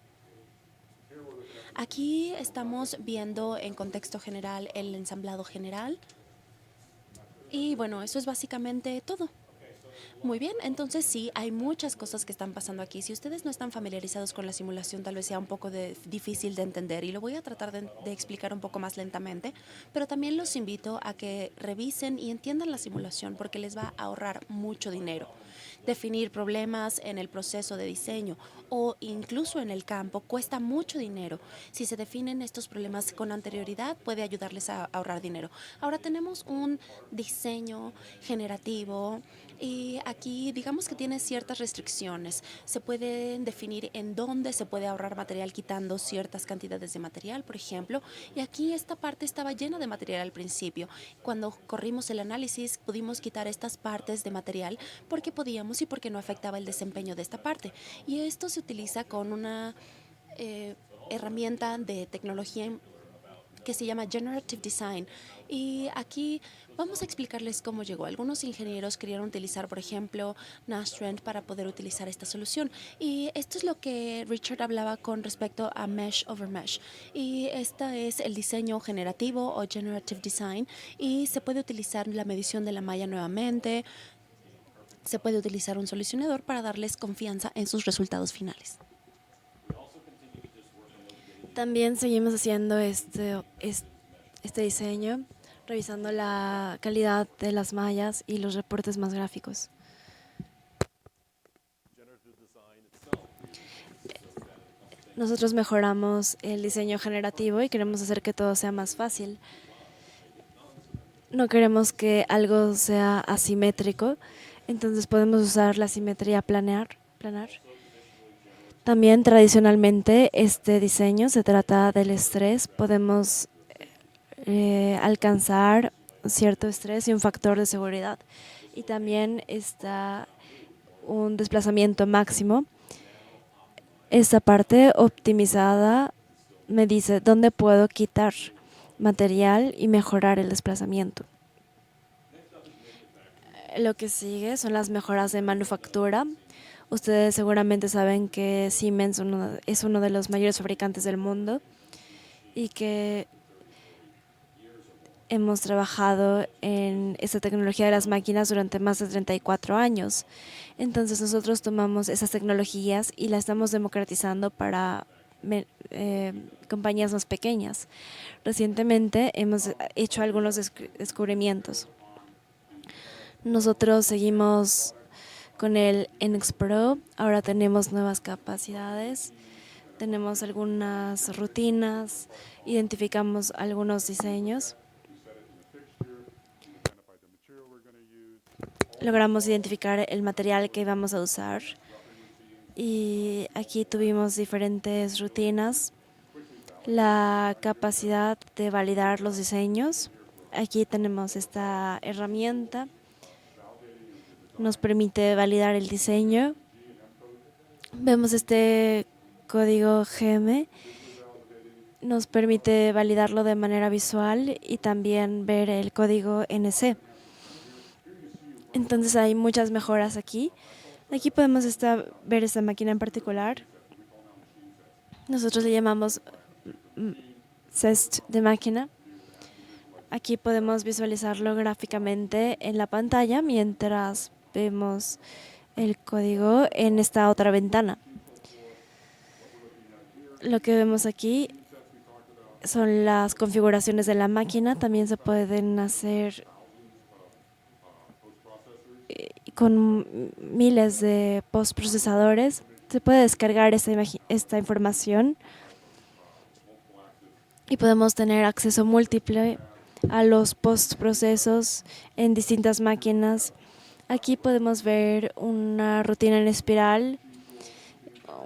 Aquí estamos viendo en contexto general el ensamblado general. Y bueno, eso es básicamente todo. Muy bien, entonces sí, hay muchas cosas que están pasando aquí. Si ustedes no están familiarizados con la simulación, tal vez sea un poco difícil de entender, y lo voy a tratar de explicar un poco más lentamente, pero también los invito a que revisen y entiendan la simulación, porque les va a ahorrar mucho dinero. Definir problemas en el proceso de diseño o incluso en el campo cuesta mucho dinero. Si se definen estos problemas con anterioridad, puede ayudarles a ahorrar dinero. Ahora tenemos un diseño generativo, y aquí digamos que tiene ciertas restricciones. Se pueden definir en dónde se puede ahorrar material quitando ciertas cantidades de material, por ejemplo. Y aquí esta parte estaba llena de material al principio. Cuando corrimos el análisis, pudimos quitar estas partes de material porque podíamos y porque no afectaba el desempeño de esta parte. Y esto se utiliza con una herramienta de tecnología que se llama Generative Design. Y aquí vamos a explicarles cómo llegó. Algunos ingenieros querían utilizar, por ejemplo, Nastrend para poder utilizar esta solución. Y esto es lo que Richard hablaba con respecto a Mesh over Mesh. Y este es el diseño generativo o Generative Design. Y se puede utilizar la medición de la malla nuevamente. Se puede utilizar un solucionador para darles confianza en sus resultados finales. También seguimos haciendo este diseño, revisando la calidad de las mallas y los reportes más gráficos. Nosotros mejoramos el diseño generativo y queremos hacer que todo sea más fácil. No queremos que algo sea asimétrico, entonces podemos usar la simetría planar. También tradicionalmente este diseño se trata del estrés. Podemos alcanzar cierto estrés y un factor de seguridad. Y también está un desplazamiento máximo. Esta parte optimizada me dice dónde puedo quitar material y mejorar el desplazamiento. Lo que sigue son las mejoras de manufactura. Ustedes seguramente saben que Siemens es uno de los mayores fabricantes del mundo y que hemos trabajado en esta tecnología de las máquinas durante más de 34 años. Entonces nosotros tomamos esas tecnologías y las estamos democratizando para compañías más pequeñas. Recientemente hemos hecho algunos descubrimientos. Nosotros seguimos con el NX Pro, ahora tenemos nuevas capacidades, tenemos algunas rutinas, identificamos algunos diseños. Logramos identificar el material que vamos a usar y aquí tuvimos diferentes rutinas. La capacidad de validar los diseños. Aquí tenemos esta herramienta. Nos permite validar el diseño. Vemos este código GM. Nos permite validarlo de manera visual y también ver el código NC. Entonces hay muchas mejoras aquí. Aquí podemos ver esta máquina en particular. Nosotros le llamamos CEST de máquina. Aquí podemos visualizarlo gráficamente en la pantalla mientras vemos el código en esta otra ventana. Lo que vemos aquí son las configuraciones de la máquina. También se pueden hacer con miles de postprocesadores. Se puede descargar esta información y podemos tener acceso múltiple a los postprocesos en distintas máquinas. Aquí podemos ver una rutina en espiral,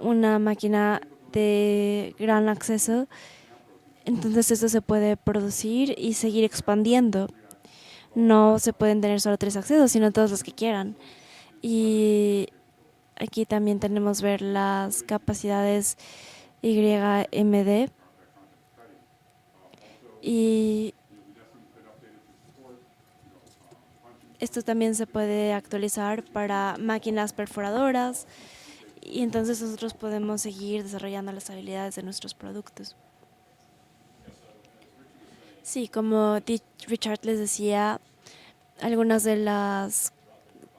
una máquina de gran acceso. Entonces esto se puede producir y seguir expandiendo. No se pueden tener solo 3 accesos, sino todos los que quieran. Y aquí también tenemos ver las capacidades YMD. Y esto también se puede actualizar para máquinas perforadoras. Y entonces nosotros podemos seguir desarrollando las habilidades de nuestros productos. Sí, como Richard les decía, algunas de las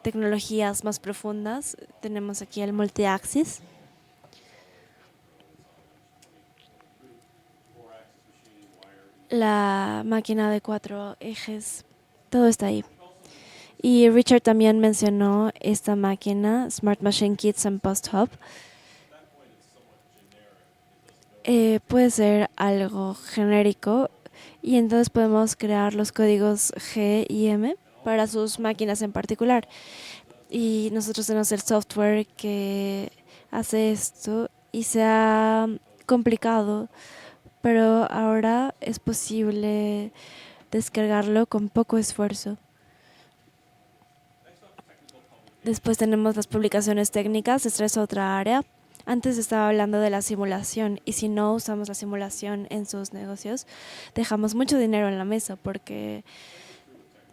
tecnologías más profundas, tenemos aquí el multi-axis. La máquina de 4 ejes, todo está ahí. Y Richard también mencionó esta máquina, Smart Machine Kits and Post Hub. Puede ser algo genérico y entonces podemos crear los códigos G y M para sus máquinas en particular. Y nosotros tenemos el software que hace esto y se ha complicado, pero ahora es posible descargarlo con poco esfuerzo. Después tenemos las publicaciones técnicas, esta es otra área. Antes estaba hablando de la simulación y si no usamos la simulación en sus negocios, dejamos mucho dinero en la mesa porque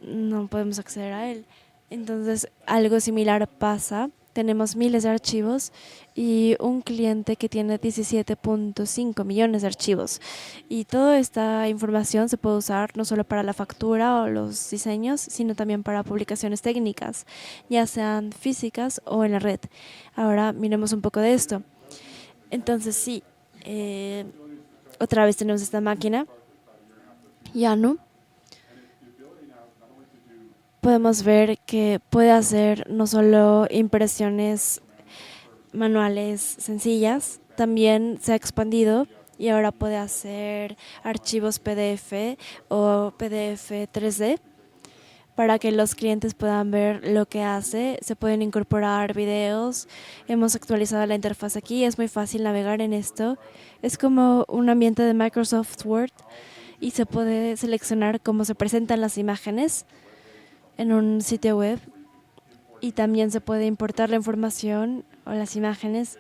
no podemos acceder a él. Entonces, algo similar pasa. Tenemos miles de archivos y un cliente que tiene 17.5 millones de archivos. Y toda esta información se puede usar no solo para la factura o los diseños, sino también para publicaciones técnicas, ya sean físicas o en la red. Ahora miremos un poco de esto. Entonces sí, otra vez tenemos esta máquina, Yanu. Podemos ver que puede hacer no solo impresiones manuales sencillas, también se ha expandido y ahora puede hacer archivos PDF o PDF 3D para que los clientes puedan ver lo que hace. Se pueden incorporar videos. Hemos actualizado la interfaz aquí. Es muy fácil navegar en esto. Es como un ambiente de Microsoft Word y se puede seleccionar cómo se presentan las imágenes en un sitio web. Y también se puede importar la información o las imágenes.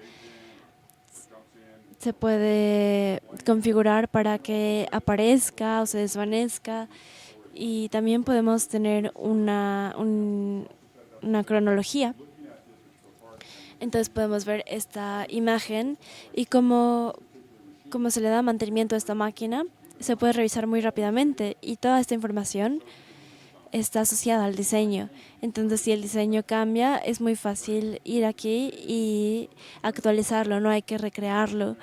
Se puede configurar para que aparezca o se desvanezca. Y también podemos tener una cronología. Entonces podemos ver esta imagen y cómo se le da mantenimiento a esta máquina. Se puede revisar muy rápidamente y toda esta información está asociada al diseño. Entonces, si el diseño cambia, es muy fácil ir aquí y actualizarlo, no hay que recrearlo.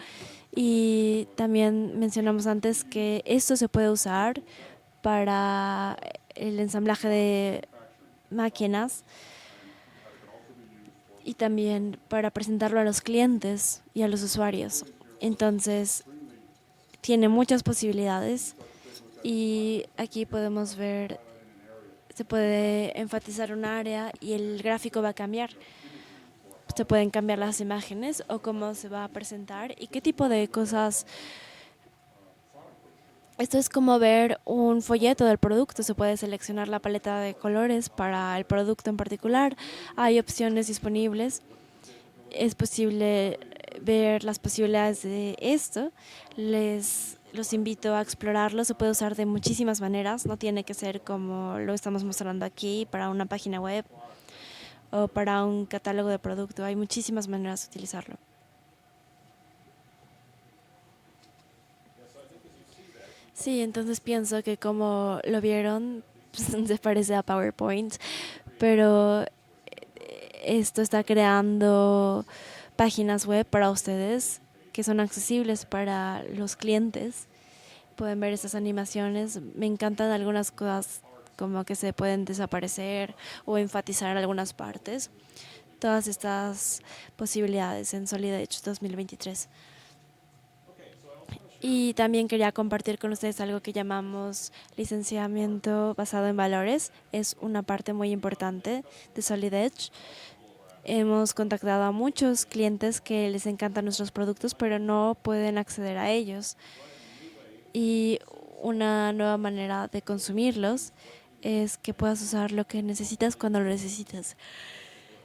Y también mencionamos antes que esto se puede usar para el ensamblaje de máquinas y también para presentarlo a los clientes y a los usuarios. Entonces, tiene muchas posibilidades y aquí podemos ver, se puede enfatizar un área y el gráfico va a cambiar. Se pueden cambiar las imágenes o cómo se va a presentar y qué tipo de cosas. Esto es como ver un folleto del producto. Se puede seleccionar la paleta de colores para el producto en particular. Hay opciones disponibles. Es posible ver las posibilidades de esto. Los invito a explorarlo. Se puede usar de muchísimas maneras. No tiene que ser como lo estamos mostrando aquí para una página web o para un catálogo de producto. Hay muchísimas maneras de utilizarlo. Sí, entonces pienso que como lo vieron, se parece a PowerPoint, pero esto está creando páginas web para ustedes que son accesibles para los clientes. Pueden ver estas animaciones. Me encantan algunas cosas como que se pueden desaparecer o enfatizar algunas partes. Todas estas posibilidades en Solid Edge 2023. Y también quería compartir con ustedes algo que llamamos licenciamiento basado en valores. Es una parte muy importante de Solid Edge. Hemos contactado a muchos clientes que les encantan nuestros productos, pero no pueden acceder a ellos. Y una nueva manera de consumirlos es que puedas usar lo que necesitas cuando lo necesitas.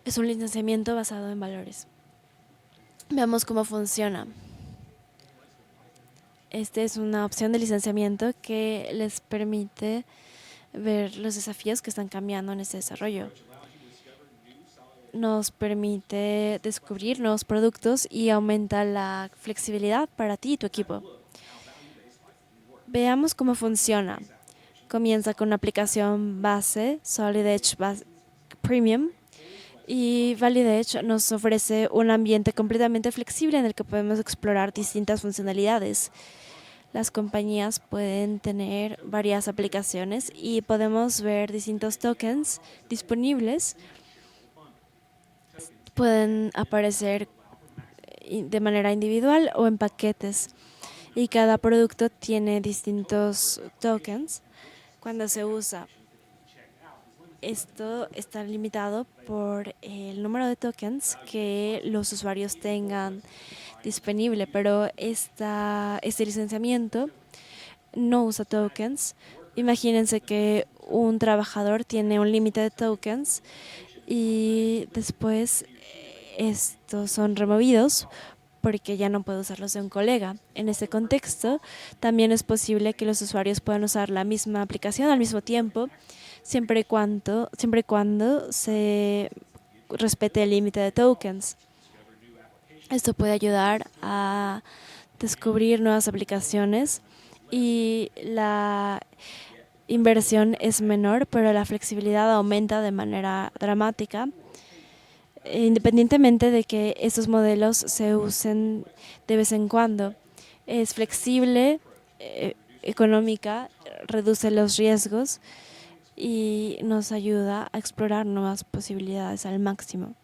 Es un licenciamiento basado en valores. Veamos cómo funciona. Esta es una opción de licenciamiento que les permite ver los desafíos que están cambiando en este desarrollo. Nos permite descubrir nuevos productos y aumenta la flexibilidad para ti y tu equipo. Veamos cómo funciona. Comienza con una aplicación base, Solid Edge Premium, y Valid Edge nos ofrece un ambiente completamente flexible en el que podemos explorar distintas funcionalidades. Las compañías pueden tener varias aplicaciones y podemos ver distintos tokens disponibles. Pueden aparecer de manera individual o en paquetes. Y cada producto tiene distintos tokens cuando se usa. Esto está limitado por el número de tokens que los usuarios tengan disponible, pero este licenciamiento no usa tokens. Imagínense que un trabajador tiene un límite de tokens y después estos son removidos porque ya no puede usarlos de un colega. En este contexto, también es posible que los usuarios puedan usar la misma aplicación al mismo tiempo, siempre y cuando se respete el límite de tokens. Esto puede ayudar a descubrir nuevas aplicaciones y la inversión es menor, pero la flexibilidad aumenta de manera dramática, independientemente de que estos modelos se usen de vez en cuando. Es flexible, económica, reduce los riesgos y nos ayuda a explorar nuevas posibilidades al máximo.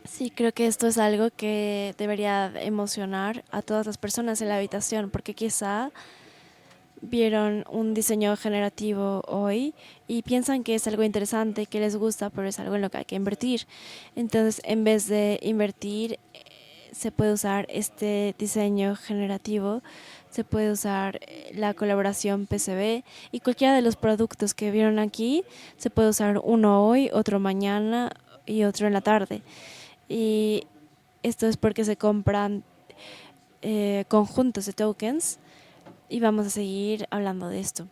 Sí, creo que esto es algo que debería emocionar a todas las personas en la habitación, porque quizá vieron un diseño generativo hoy y piensan que es algo interesante, que les gusta, pero es algo en lo que hay que invertir. Entonces, en vez de invertir, se puede usar este diseño generativo, se puede usar la colaboración PCB y cualquiera de los productos que vieron aquí, se puede usar uno hoy, otro mañana y otro en la tarde. Y esto es porque se compran conjuntos de tokens y vamos a seguir hablando de esto.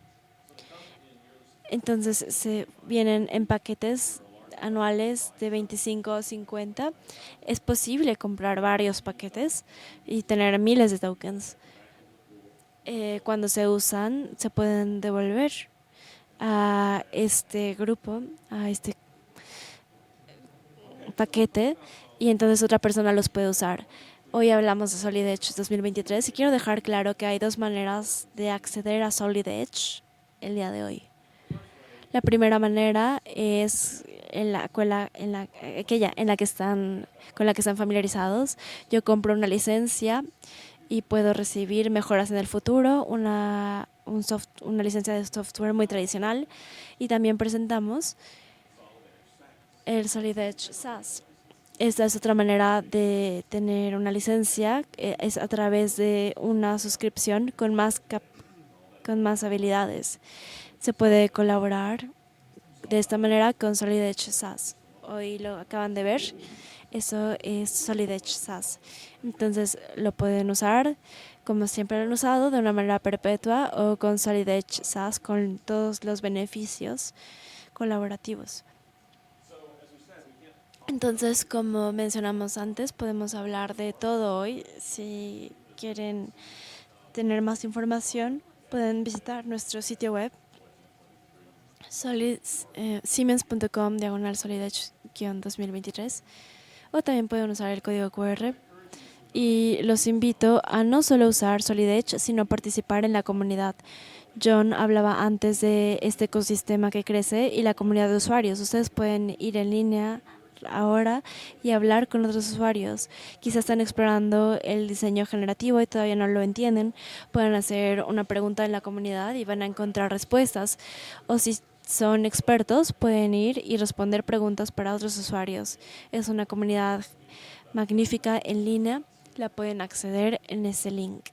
Entonces se vienen en paquetes anuales de 25 o 50. Es posible comprar varios paquetes y tener miles de tokens. Cuando se usan, se pueden devolver a este grupo, a este paquete, y entonces otra persona los puede usar. Hoy hablamos de Solid Edge 2023 y quiero dejar claro que hay dos maneras de acceder a Solid Edge el día de hoy. La primera manera es aquella en la que están, con la que están familiarizados. Yo compro una licencia y puedo recibir mejoras en el futuro, una licencia de software muy tradicional, y también presentamos el Solid Edge SaaS. Esta es otra manera de tener una licencia, es a través de una suscripción con más habilidades. Se puede colaborar de esta manera con Solid Edge SaaS. Hoy lo acaban de ver, eso es Solid Edge SaaS. Entonces lo pueden usar como siempre lo han usado, de una manera perpetua, o con Solid Edge SaaS con todos los beneficios colaborativos. Entonces, como mencionamos antes, podemos hablar de todo hoy. Si quieren tener más información, pueden visitar nuestro sitio web siemens.com/solidedge-2023, o también pueden usar el código QR. Y los invito a no solo usar Solid Edge, sino participar en la comunidad. John hablaba antes de este ecosistema que crece y la comunidad de usuarios. Ustedes pueden ir en línea ahora y hablar con otros usuarios. Quizás están explorando el diseño generativo y todavía no lo entienden. Pueden hacer una pregunta en la comunidad y van a encontrar respuestas. O si son expertos, pueden ir y responder preguntas para otros usuarios. Es una comunidad magnífica en línea. La pueden acceder en ese link.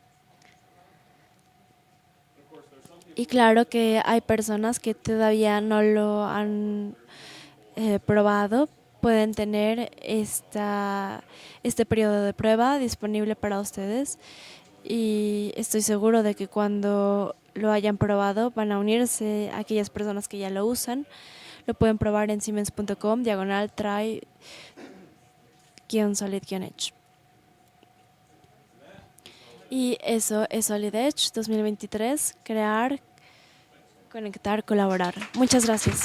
Y claro que hay personas que todavía no lo han probado. Pueden tener este periodo de prueba disponible para ustedes. Y estoy seguro de que cuando lo hayan probado van a unirse a aquellas personas que ya lo usan. Lo pueden probar en siemens.com/try-solid-edge. Y eso es Solid Edge 2023, crear, conectar, colaborar. Muchas gracias.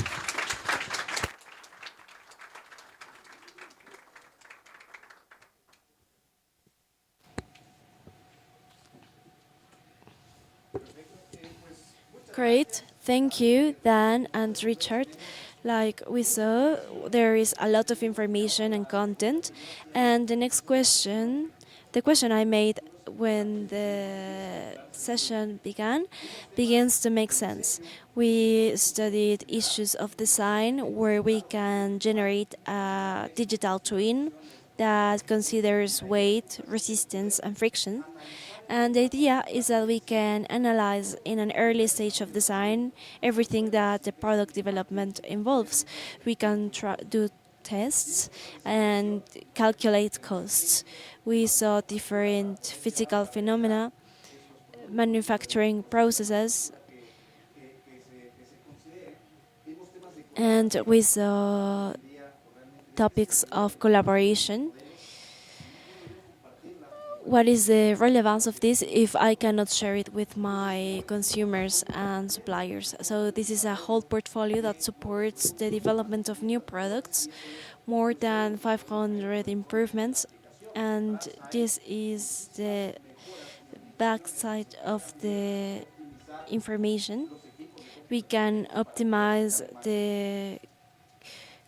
Great, thank you, Dan and Richard. Like we saw, there is a lot of information and content. And the next question, the question I made when the session began, begins to make sense. We studied issues of design where we can generate a digital twin that considers weight, resistance, and friction. And the idea is that we can analyze in an early stage of design everything that the product development involves. We can do tests and calculate costs. We saw different physical phenomena, manufacturing processes, and we saw topics of collaboration. What is the relevance of this if I cannot share it with my consumers and suppliers? So this is a whole portfolio that supports the development of new products, more than 500 improvements, and this is the backside of the information. We can optimize the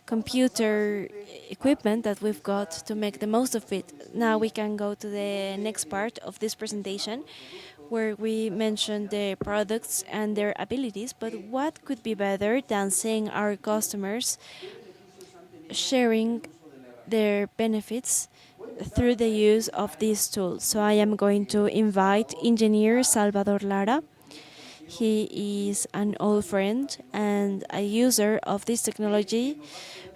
computer equipment that we've got to make the most of it. now we can go to the next part of this presentation, where we mention the products and their abilities. But what could be better than seeing our customers sharing their benefits through the use of these tools? So I am going to invite engineer Salvador Lara. He is an old friend and a user of this technology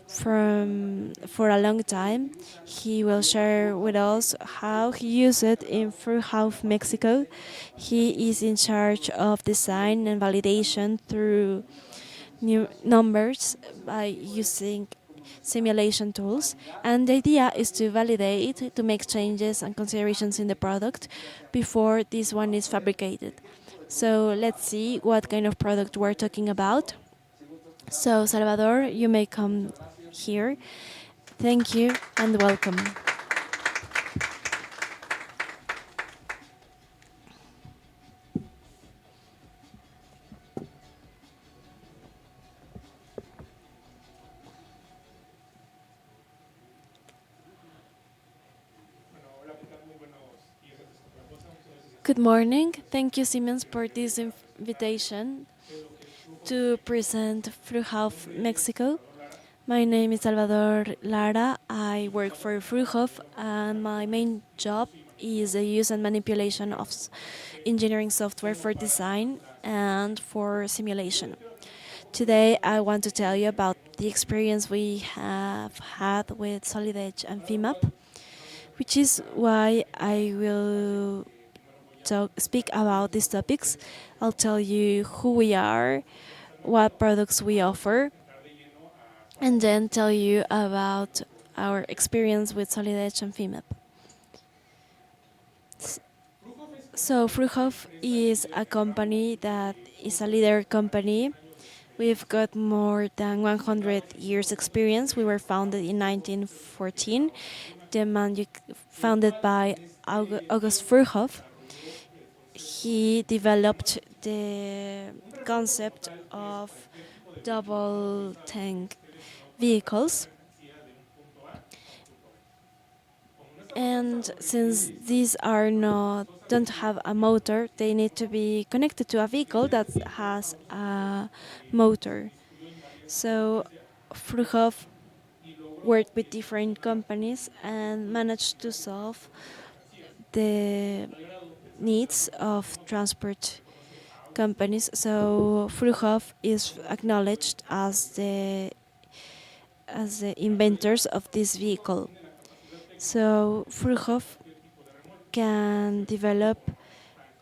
for a long time. He will share with us how he used it in Fruithouse, Mexico. He is in charge of design and validation through new numbers by using simulation tools, and the idea is to validate, to make changes and considerations in the product before this one is fabricated. So let's see what kind of product we're talking about. So Salvador, you may come here. Thank you and welcome. Good morning. Thank you, Siemens, for this invitation to present Fruithof, Mexico. My name is Salvador Lara. I work for Fruithof, and my main job is the use and manipulation of engineering software for design and for simulation. Today, I want to tell you about the experience we have had with Solid Edge and FIMAP, which is why I will speak about these topics. I'll tell you who we are, what products we offer, and then tell you about our experience with Solid Edge and FIMAP. So Fruithof is a company that is a leader company. We've got more than 100 years experience. We were founded in 1914. Founded by August Fruithof. He developed the concept of double tank vehicles. And since these don't have a motor, they need to be connected to a vehicle that has a motor. So Fruithof worked with different companies and managed to solve the needs of transport companies. So Fruithof is acknowledged as the inventors of this vehicle. So Fruithof can develop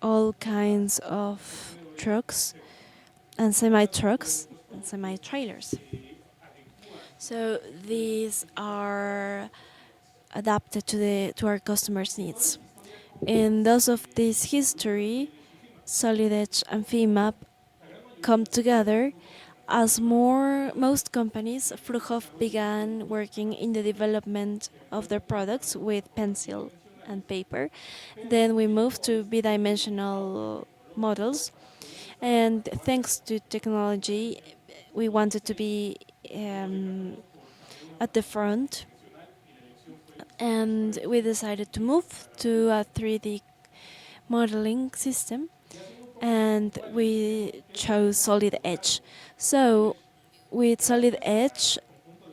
all kinds of trucks and semi-trucks and semi-trailers. So these are adapted to our customers' needs. In those of this history, Solid Edge and FIMAP come together. As most companies, Fruithof began working in the development of their products with pencil and paper. Then we moved to bidimensional models, and thanks to technology, we wanted to be at the front, and we decided to move to a 3D modeling system, and we chose Solid Edge. So with Solid Edge,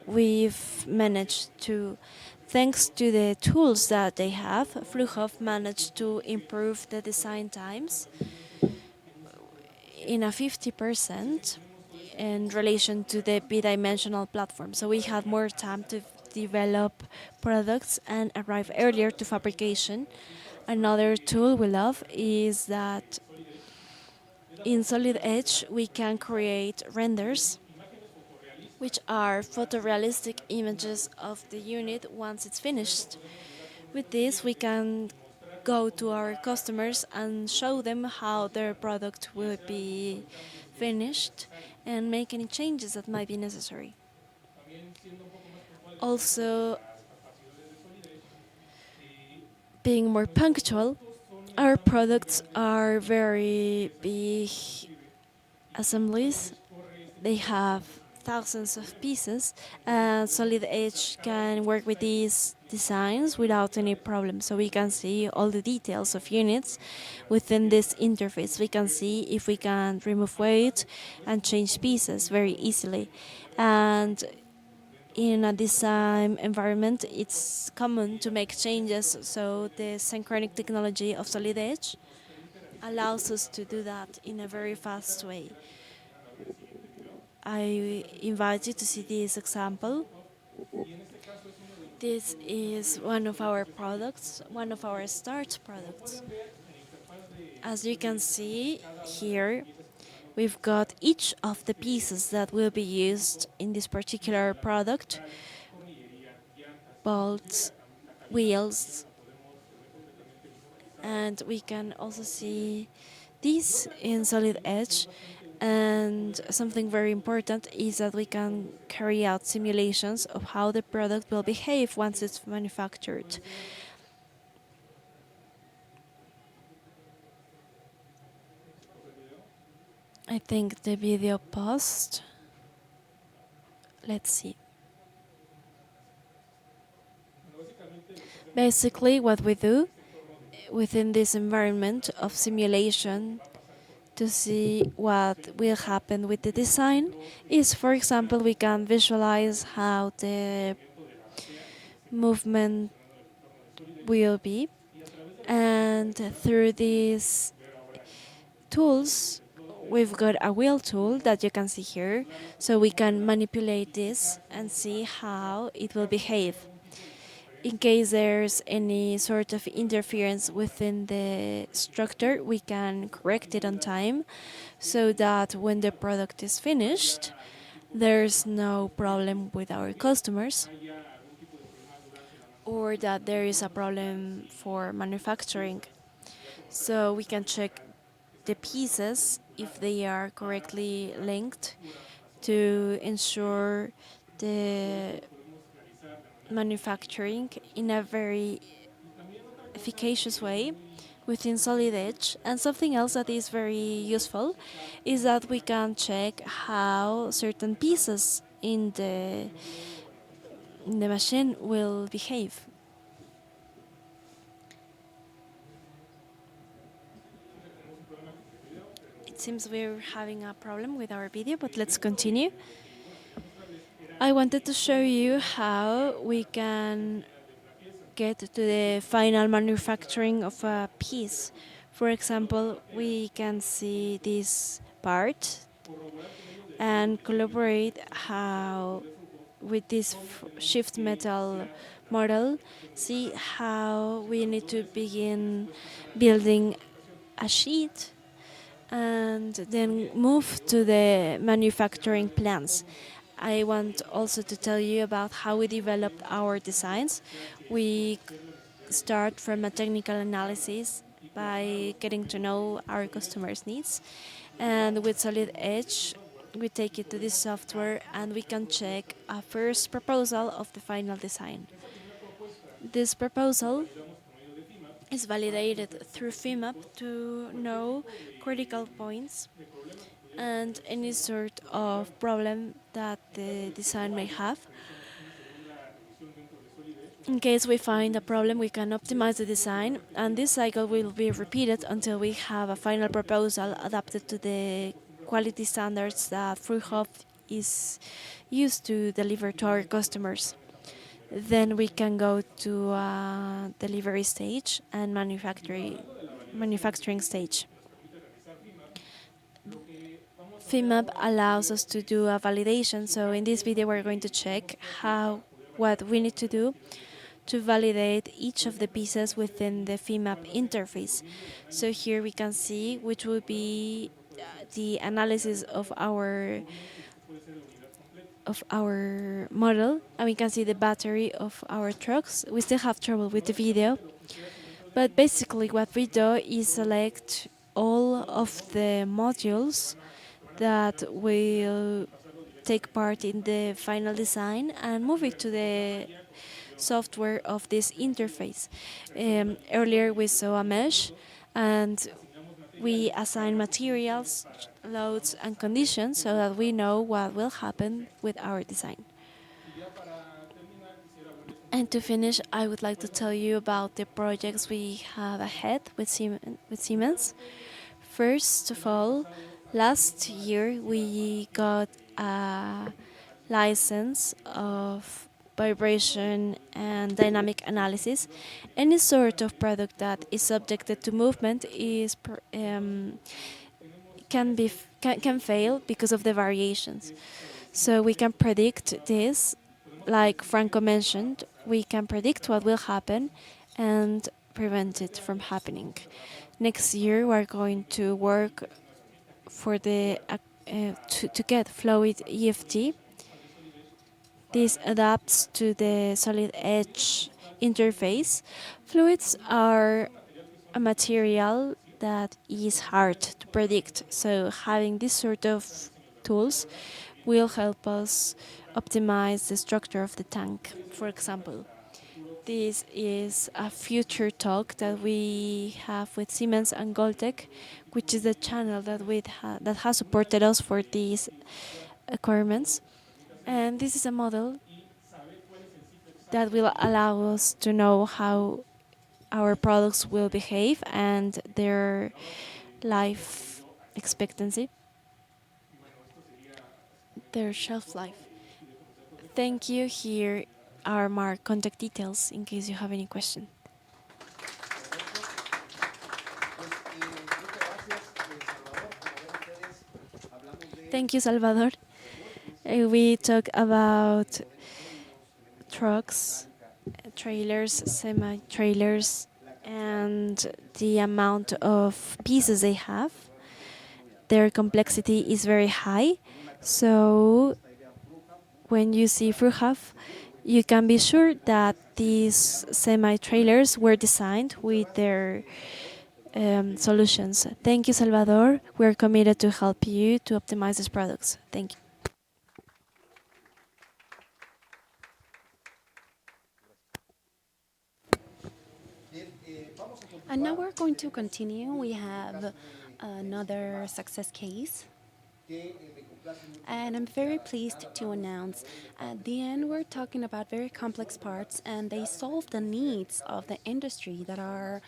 we've managed to, thanks to the tools that they have, Fruithof managed to improve the design times in a 50% in relation to the bidimensional platform. So we had more time to develop products and arrive earlier to fabrication. Another tool we love is that in Solid Edge we can create renders, which are photorealistic images of the unit once it's finished. With this, we can go to our customers and show them how their product will be finished and make any changes that might be necessary. Also, being more punctual, our products are very big assemblies. They have thousands of pieces, and Solid Edge can work with these designs without any problem. So we can see all the details of units within this interface. We can see if we can remove weight and change pieces very easily. And in a design environment, it's common to make changes, so the synchronic technology of Solid Edge allows us to do that in a very fast way. I invite you to see this example. This is one of our products, one of our start products. As you can see here, we've got each of the pieces that will be used in this particular product: bolts, wheels, and we can also see this in Solid Edge. And something very important is that we can carry out simulations of how the product will behave once it's manufactured. I think the video paused. Let's see. Basically, what we do within this environment of simulation to see what will happen with the design is, for example, we can visualize how the movement will be, and through these tools we've got a wheel tool that you can see here, so we can manipulate this and see how it will behave. In case there's any sort of interference within the structure, we can correct it on time, so that when the product is finished, there's no problem with our customers, or that there is a problem for manufacturing. So we can check the pieces if they are correctly linked to ensure the manufacturing in a very efficacious way within Solid Edge. And something else that is very useful is that we can check how certain pieces in the machine will behave. It seems we're having a problem with our video, but let's continue. I wanted to show you how we can get to the final manufacturing of a piece. For example, we can see this part and collaborate how with this shift metal model, see how we need to begin building a sheet and then move to the manufacturing plants. I want also to tell you about how we developed our designs. We start from a technical analysis by getting to know our customers' needs. And with Solid Edge, we take it to this software and we can check a first proposal of the final design. This proposal is validated through FIMAP to know critical points and any sort of problem that the design may have. In case we find a problem, we can optimize the design, and this cycle will be repeated until we have a final proposal adapted to the quality standards that Fruithof is used to deliver to our customers. Then we can go to delivery stage and manufacturing stage. FIMAP allows us to do a validation, so in this video we're going to check what we need to do to validate each of the pieces within the FIMAP interface. So here we can see which will be the analysis of our model, and we can see the battery of our trucks. We still have trouble with the video, but basically what we do is select all of the modules that will take part in the final design and move it to the software of this interface. Earlier we saw a mesh, and We assign materials, loads, and conditions so that we know what will happen with our design. And to finish, I would like to tell you about the projects we have ahead with Siemens. First of all, last year we got a license of vibration and dynamic analysis. Any sort of product that is subjected to movement can fail because of the variations. So we can predict this, like Franco mentioned, we can predict what will happen and prevent it from happening. Next year, we're going to work for to get fluid EFT. This adapts to the solid edge interface. Fluids are a material that is hard to predict, so having this sort of tools will help us optimize the structure of the tank, for example. This is a future talk that we have with Siemens and Goltec, which is the channel that has supported us for these requirements. And this is a model that will allow us to know how our products will behave and their life expectancy, their shelf life. Thank you. Here are my contact details in case you have any question. Thank you, Salvador. We talk about trucks, trailers, semi-trailers, and the amount of pieces they have. Their complexity is very high, so when you see Fruhaf, you can be sure that these semi-trailers were designed with their solutions. Thank you, Salvador. We're committed to help you to optimize these products. Thank you. And now we're going to continue. We have another success case. And I'm very pleased to announce at the end we're talking about very complex parts and they solve the needs of the industry that are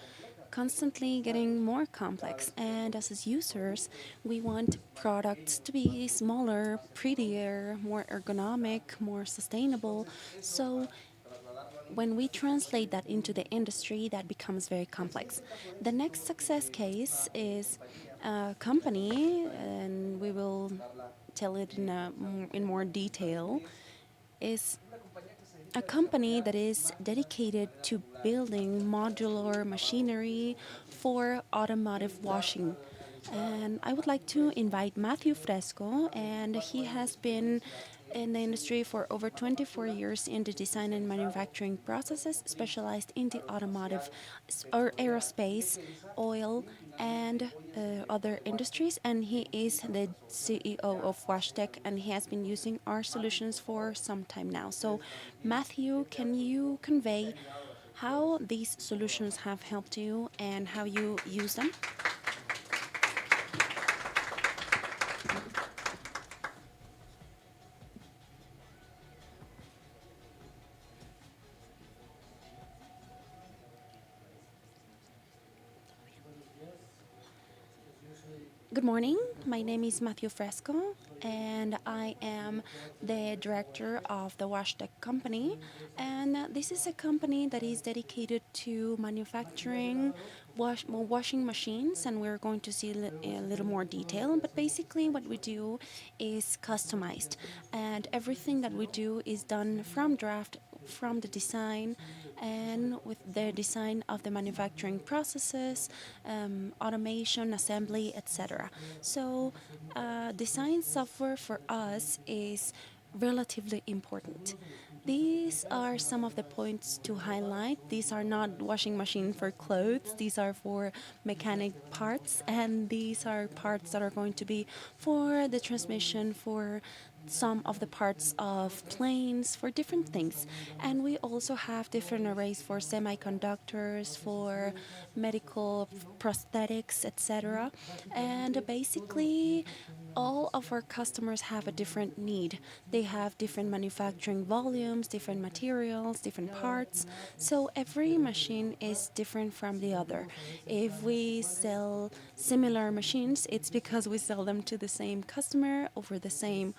constantly getting more complex. And as users, we want products to be smaller, prettier, more ergonomic, more sustainable. So when we translate that into the industry, that becomes very complex. The next success case is a company, and we will tell it in more detail, is a company that is dedicated to building modular machinery for automotive washing. And I would like to invite Matthew Fresco, and he has been in the industry for over 24 years in the design and manufacturing processes, specialized in the automotive or aerospace, oil, and other industries. And he is the CEO of WashTech, and he has been using our solutions for some time now. So, Matthew, can you convey how these solutions have helped you and how you use them? Good morning. My name is Matthew Fresco, and I am the director of the WashTech company. And this is a company that is dedicated to manufacturing washing machines, and we're going to see a little more detail. But basically, what we do is customized, and everything that we do is done from draft, from the design, and with the design of the manufacturing processes, automation, assembly, etc. So, design software for us is relatively important. These are some of the points to highlight. These are not washing machine for clothes. These are for mechanic parts, and these are parts that are going to be for the transmission, for some of the parts of planes, for different things. And we also have different arrays for semiconductors, for medical prosthetics, etc. And basically, all of our customers have a different need. They have different manufacturing volumes, different materials, different parts. So every machine is different from the other. If we sell similar machines, it's because we sell them to the same customer over the same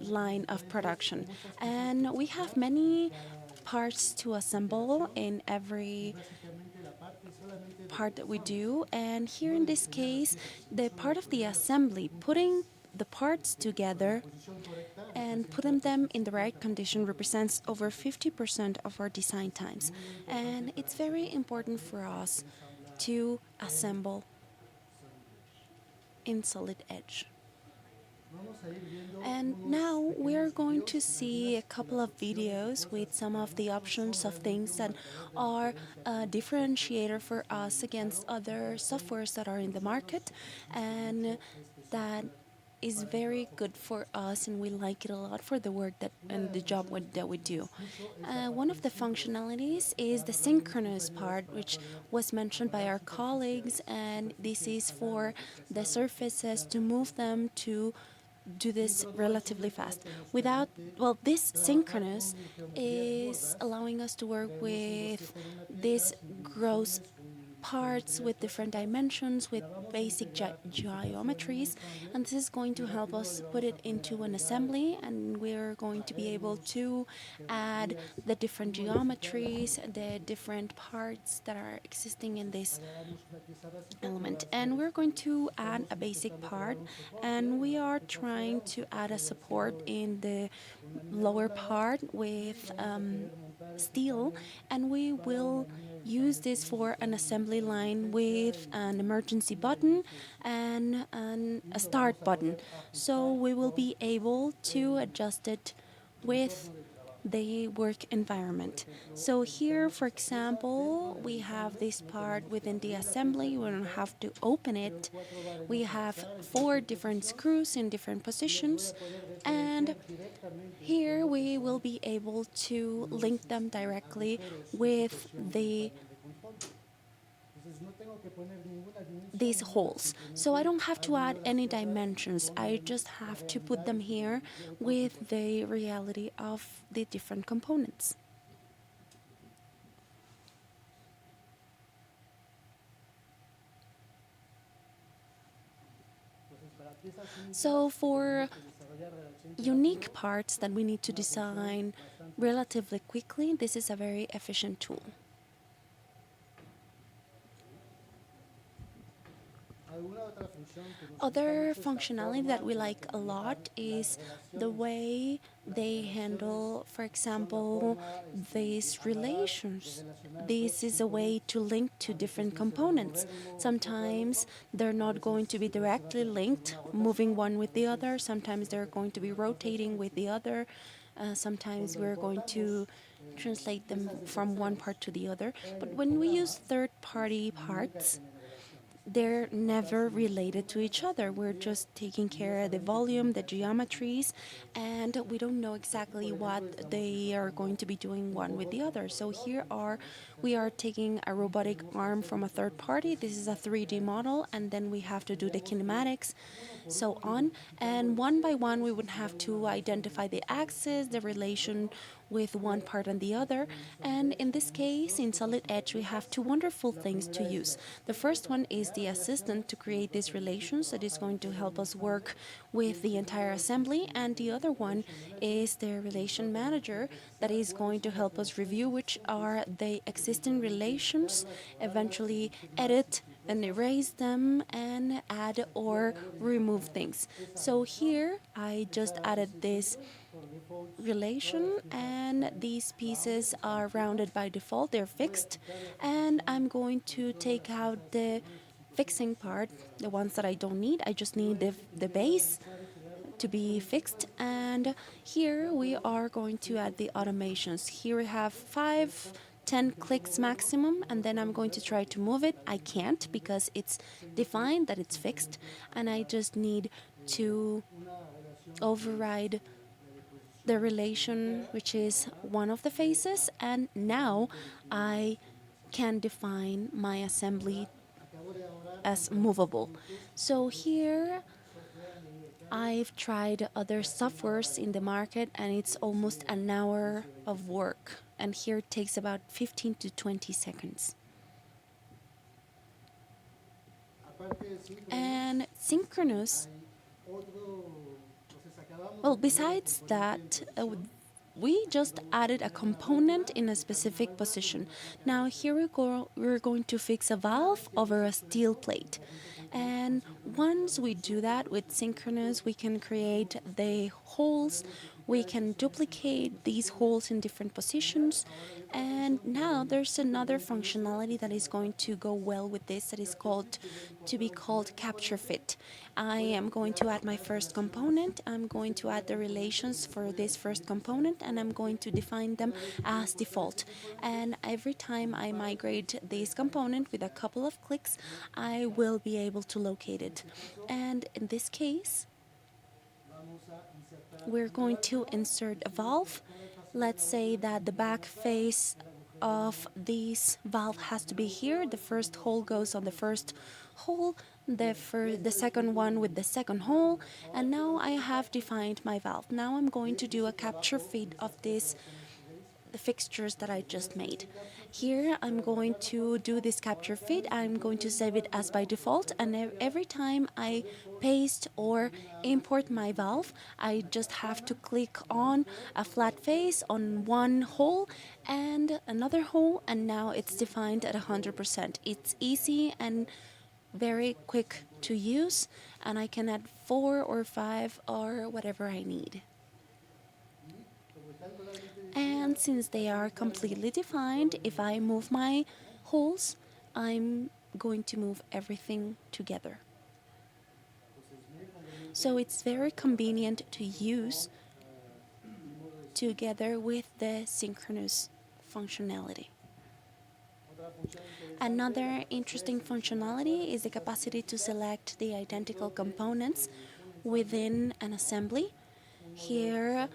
line of production. And we have many parts to assemble in every part that we do. And here in this case, the part of the assembly, putting the parts together and putting them in the right condition represents over 50% of our design times. And it's very important for us to assemble in solid edge. And now we're going to see a couple of videos with some of the options of things that are a differentiator for us against other softwares that are in the market, and that is very good for us, and we like it a lot for the work that and the job that we do. One of the functionalities is the synchronous part, which was mentioned by our colleagues, and this is for the surfaces to move them to do this relatively fast. This synchronous is allowing us to work with these gross parts with different dimensions, with basic geometries, and this is going to help us put it into an assembly, and we're going to be able to add the different geometries, the different parts that are existing in this element. And we're going to add a basic part, and we are trying to add a support in the lower part with steel, and we will use this for an assembly line with an emergency button and a start button. So we will be able to adjust it with the work environment. So here, for example, we have this part within the assembly. We don't have to open it. We have 4 different screws in different positions, and here we will be able to link them directly with these holes. So I don't have to add any dimensions. I just have to put them here with the reality of the different components. So for unique parts that we need to design relatively quickly, this is a very efficient tool. Other functionality that we like a lot is the way they handle, for example, these relations. This is a way to link to different components. Sometimes they're not going to be directly linked, moving one with the other. Sometimes they're going to be rotating with the other. Sometimes we're going to translate them from one part to the other. But when we use third-party parts, they're never related to each other. We're just taking care of the volume, the geometries, and we don't know exactly what they are going to be doing one with the other. So we are taking a robotic arm from a third party. This is a 3D model, and then we have to do the kinematics, so on. And one by one, we would have to identify the axis, the relation with one part and the other. And in this case, in Solid Edge, we have 2 wonderful things to use. The first one is the assistant to create these relations that is going to help us work with the entire assembly. And the other one is the relation manager that is going to help us review which are the existing relations, eventually edit and erase them, and add or remove things. So here I just added this relation, and these pieces are rounded by default. They're fixed, and I'm going to take out the fixing part, the ones that I don't need. I just need the base to be fixed. And here we are going to add the automations. Here we have 5-10 clicks maximum, and then I'm going to try to move it. I can't because it's defined that it's fixed, and I just need to override the relation, which is one of the faces, and now I can define my assembly as movable. So here I've tried other softwares in the market, and it's almost an hour of work, and here it takes about 15 to 20 seconds. And synchronous, well, besides that, we just added a component in a specific position. Now here we're going to fix a valve over a steel plate. And once we do that with synchronous, we can create the holes, we can duplicate these holes in different positions. And now there's another functionality that is going to go well with this, that is called capture fit. I am going to add my first component, I'm going to add the relations for this first component, and I'm going to define them as default. And every time I migrate this component with a couple of clicks, I will be able to locate it. And in this case, we're going to insert a valve. Let's say that the back face of this valve has to be here. The first hole goes on the first hole, the second one with the second hole, and now I have defined my valve. Now I'm going to do a capture feed of the fixtures that I just made. Here I'm going to do this capture feed. I'm going to save it as by default, and every time I paste or import my valve, I just have to click on a flat face on one hole and another hole, and now it's defined at 100%. It's easy and very quick to use, and I can add 4 or 5 or whatever I need. And since they are completely defined, if I move my holes, I'm going to move everything together. So it's very convenient to use together with the synchronous functionality. Another interesting functionality is the capacity to select the identical components within an assembly. Here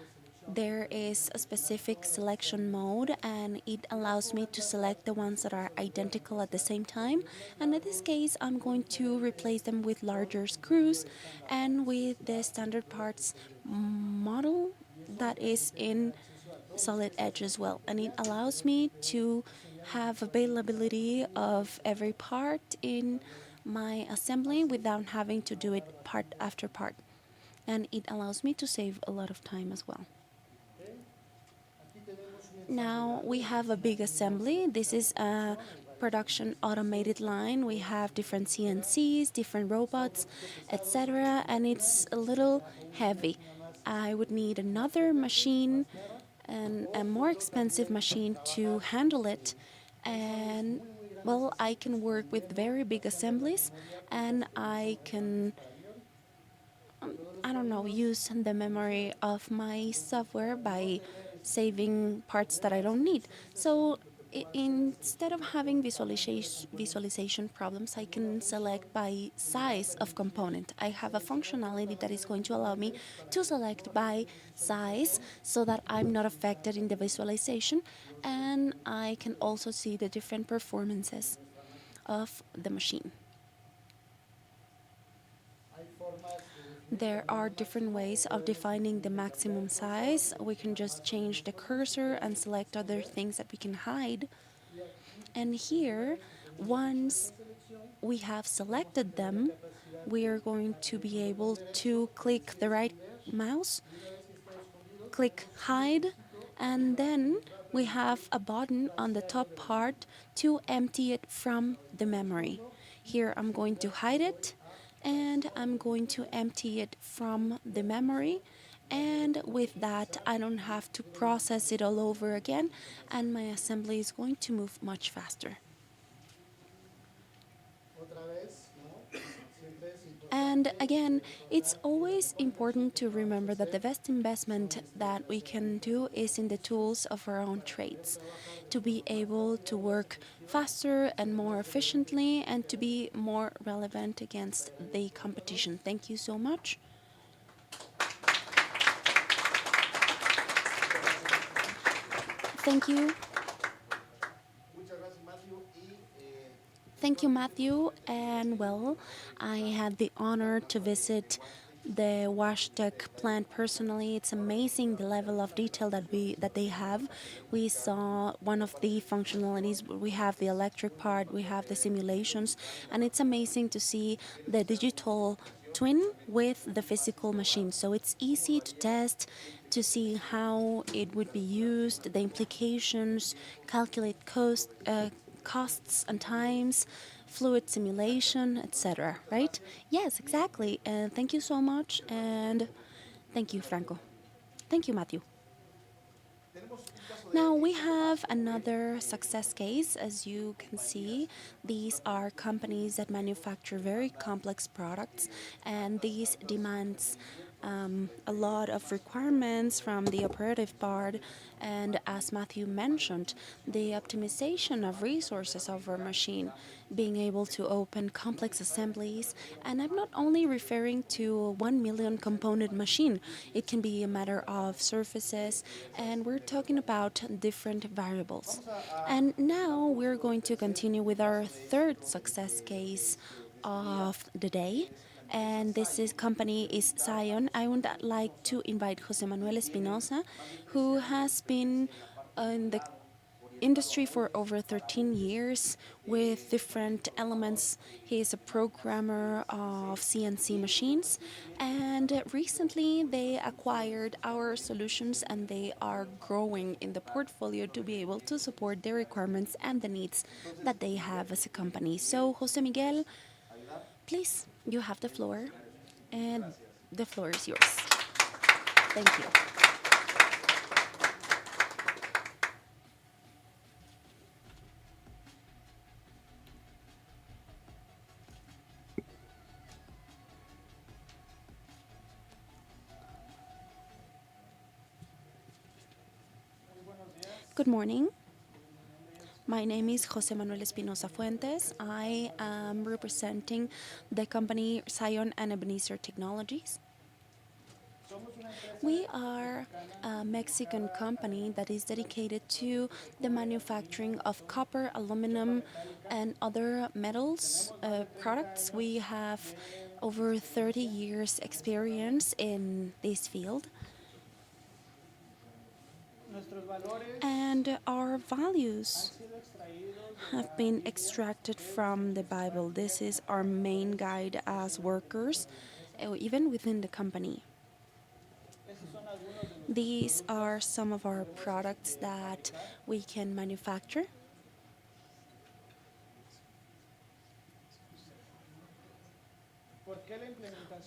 there is a specific selection mode, and it allows me to select the ones that are identical at the same time. And in this case, I'm going to replace them with larger screws and with the standard parts model that is in solid edge as well. And it allows me to have availability of every part in my assembly without having to do it part after part. And it allows me to save a lot of time as well. Now we have a big assembly. This is a production automated line. We have different CNCs, different robots, etc. And it's a little heavy. I would need another machine and a more expensive machine to handle it. And well, I can work with very big assemblies, and I can use the memory of my software by saving parts that I don't need. So instead of having visualization problems, I can select by size of component. I have a functionality that is going to allow me to select by size so that I'm not affected in the visualization, and I can also see the different performances of the machine. There are different ways of defining the maximum size. We can just change the cursor and select other things that we can hide. And here, once we have selected them, we are going to be able to click the right mouse, click hide, and then we have a button on the top part to empty it from the memory. Here I'm going to hide it, and I'm going to empty it from the memory, and with that I don't have to process it all over again, and my assembly is going to move much faster. And And again, it's always important to remember that the best investment that we can do is in the tools of our own trades, to be able to work faster and more efficiently and to be more relevant against the competition. Thank you so much. Thank you. Thank you, Matthew. And well, I had the honor to visit the WashTech plant personally. It's amazing the level of detail that they have. We saw one of the functionalities. We have the electric part, we have the simulations, and it's amazing to see the digital twin with the physical machine. So it's easy to test, to see how it would be used, the implications, calculate costs and times, fluid simulation, etc. Right? Yes, exactly. And thank you so much. And thank you, Franco. Thank you, Matthew. Now we have another success case. As you can see, these are companies that manufacture very complex products, and these demands a lot of requirements from the operative part, and as Matthew mentioned, the optimization of resources of our machine, being able to open complex assemblies. And I'm not only referring to a 1 million component machine, it can be a matter of surfaces, and we're talking about different variables. And now we're going to continue with our third success case of the day. And company is Zion. I would like to invite Jose Manuel Espinosa, who has been in the industry for over 13 years with different elements. He is a programmer of CNC machines, and recently they acquired our solutions and they are growing in the portfolio to be able to support their requirements and the needs that they have as a company. So, Jose Miguel, please, you have the floor, and the floor is yours. Thank you. Good morning. My name is Jose Manuel Espinosa Fuentes. I am representing the company Zion and Ebenezer Technologies. We are a Mexican company that is dedicated to the manufacturing of copper, aluminum, and other metals products. We have over 30 years experience in this field. And our values have been extracted from the Bible. This is our main guide as workers, even within the company. These are some of our products that we can manufacture.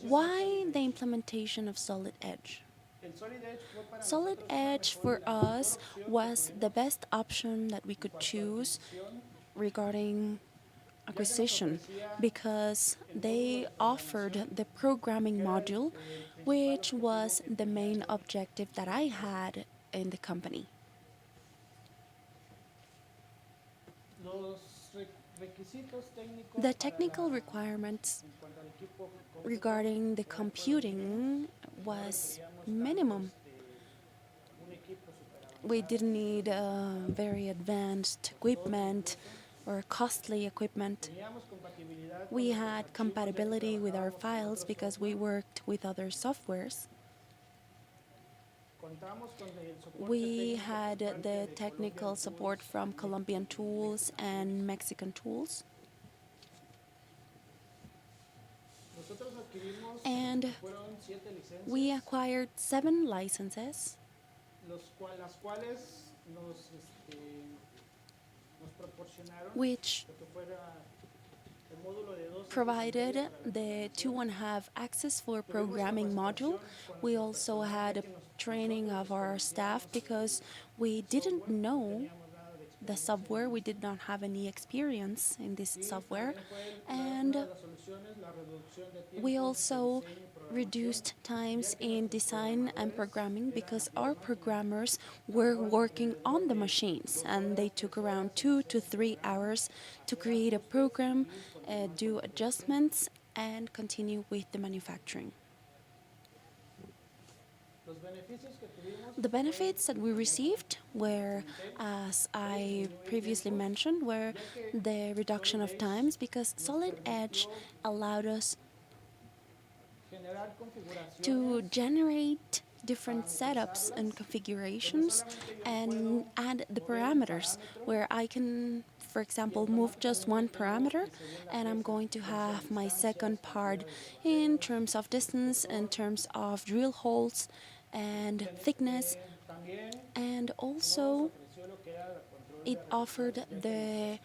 Why the implementation of Solid Edge? Solid Edge for us was the best option that we could choose regarding acquisition because they offered the programming module, which was the main objective that I had in the company. The technical requirements regarding the computing was minimum. We didn't need very advanced equipment or costly equipment. We had compatibility with our files because we worked with other softwares. We had the technical support from Colombian tools and Mexican tools. And we acquired 7 licenses, which provided the 2.5 access for programming module. We also had training of our staff because we didn't know the software. We did not have any experience in this software. And we also reduced times in design and programming because our programmers were working on the machines and they took around 2 to 3 hours to create a program, do adjustments, and continue with the manufacturing. The benefits that we received were, as I previously mentioned, were the reduction of times because Solid Edge allowed us to generate different setups and configurations and add the parameters where I can, for example, move just one parameter and I'm going to have my second part in terms of distance, in terms of drill holes and thickness, and also it offered the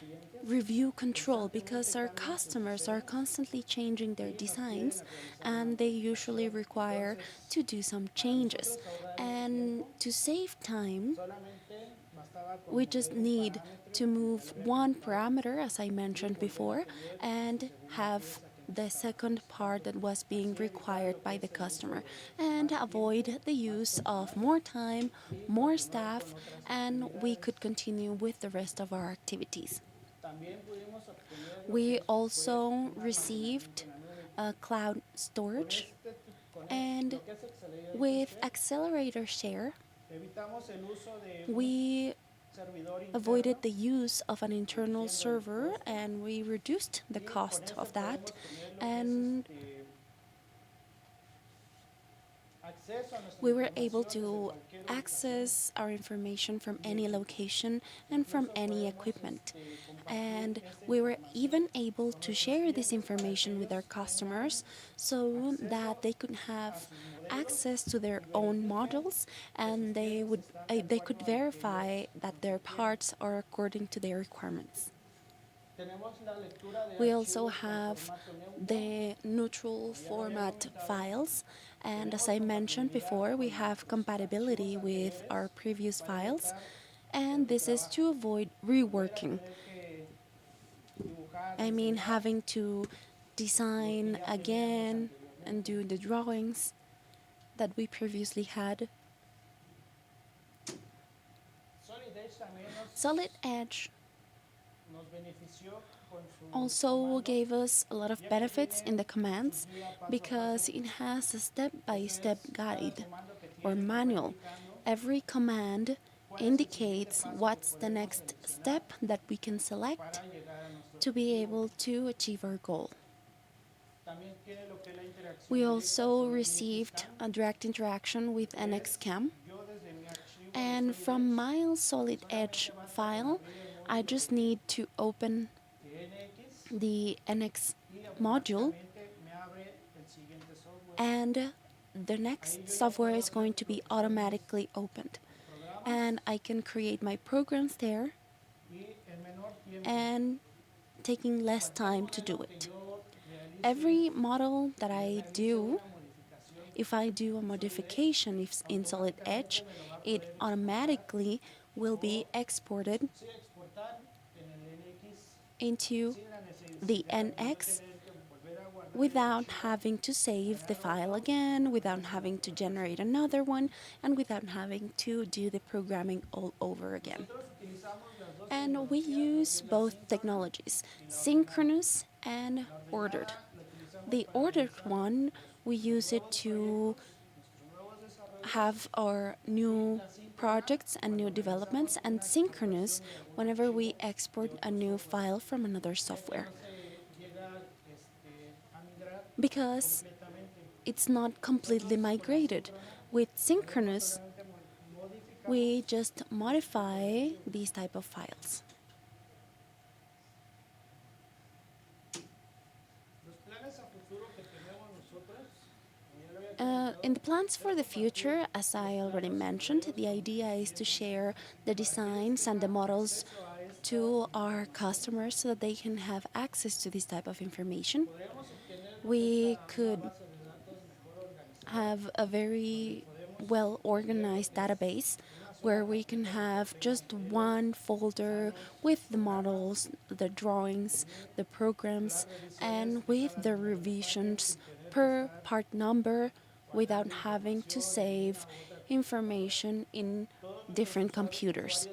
review control because our customers are constantly changing their designs and they usually require to do some changes. And to save time, we just need to move one parameter, as I mentioned before, and have the second part that was being required by the customer and avoid the use of more time, more staff, and we could continue with the rest of our activities. We also received cloud storage, and with accelerator share, we avoided the use of an internal server and we reduced the cost of that, and we were able to access our information from any location and from any equipment. And we were even able to share this information with our customers so that they could have access to their own models and they could verify that their parts are according to their requirements. We also have the neutral format files, and as I mentioned before, we have compatibility with our previous files, and this is to avoid reworking. I mean, having to design again and do the drawings that we previously had. Solid Edge also gave us a lot of benefits in the commands because it has a step-by-step guide or manual. Every command indicates what's the next step that we can select to be able to achieve our goal. We also received a direct interaction with NXCam, and from my Solid Edge file, I just need to open the NX module and the next software is going to be automatically opened. And I can create my programs there and taking less time to do it. Every model that I do, if I do a modification in Solid Edge, it automatically will be exported into the NX without having to save the file again, without having to generate another one, and without having to do the programming all over again. And we use both technologies, synchronous and ordered. The ordered one, we use it to have our new projects and new developments, and synchronous whenever we export a new file from another software. Because it's not completely migrated. With synchronous, we just modify these type of files. In the plans for the future, as I already mentioned, the idea is to share the designs and the models to our customers so that they can have access to this type of information. We could have a very well organized database where we can have just one folder with the models, the drawings, the programs, and with the revisions per part number without having to save information in different computers.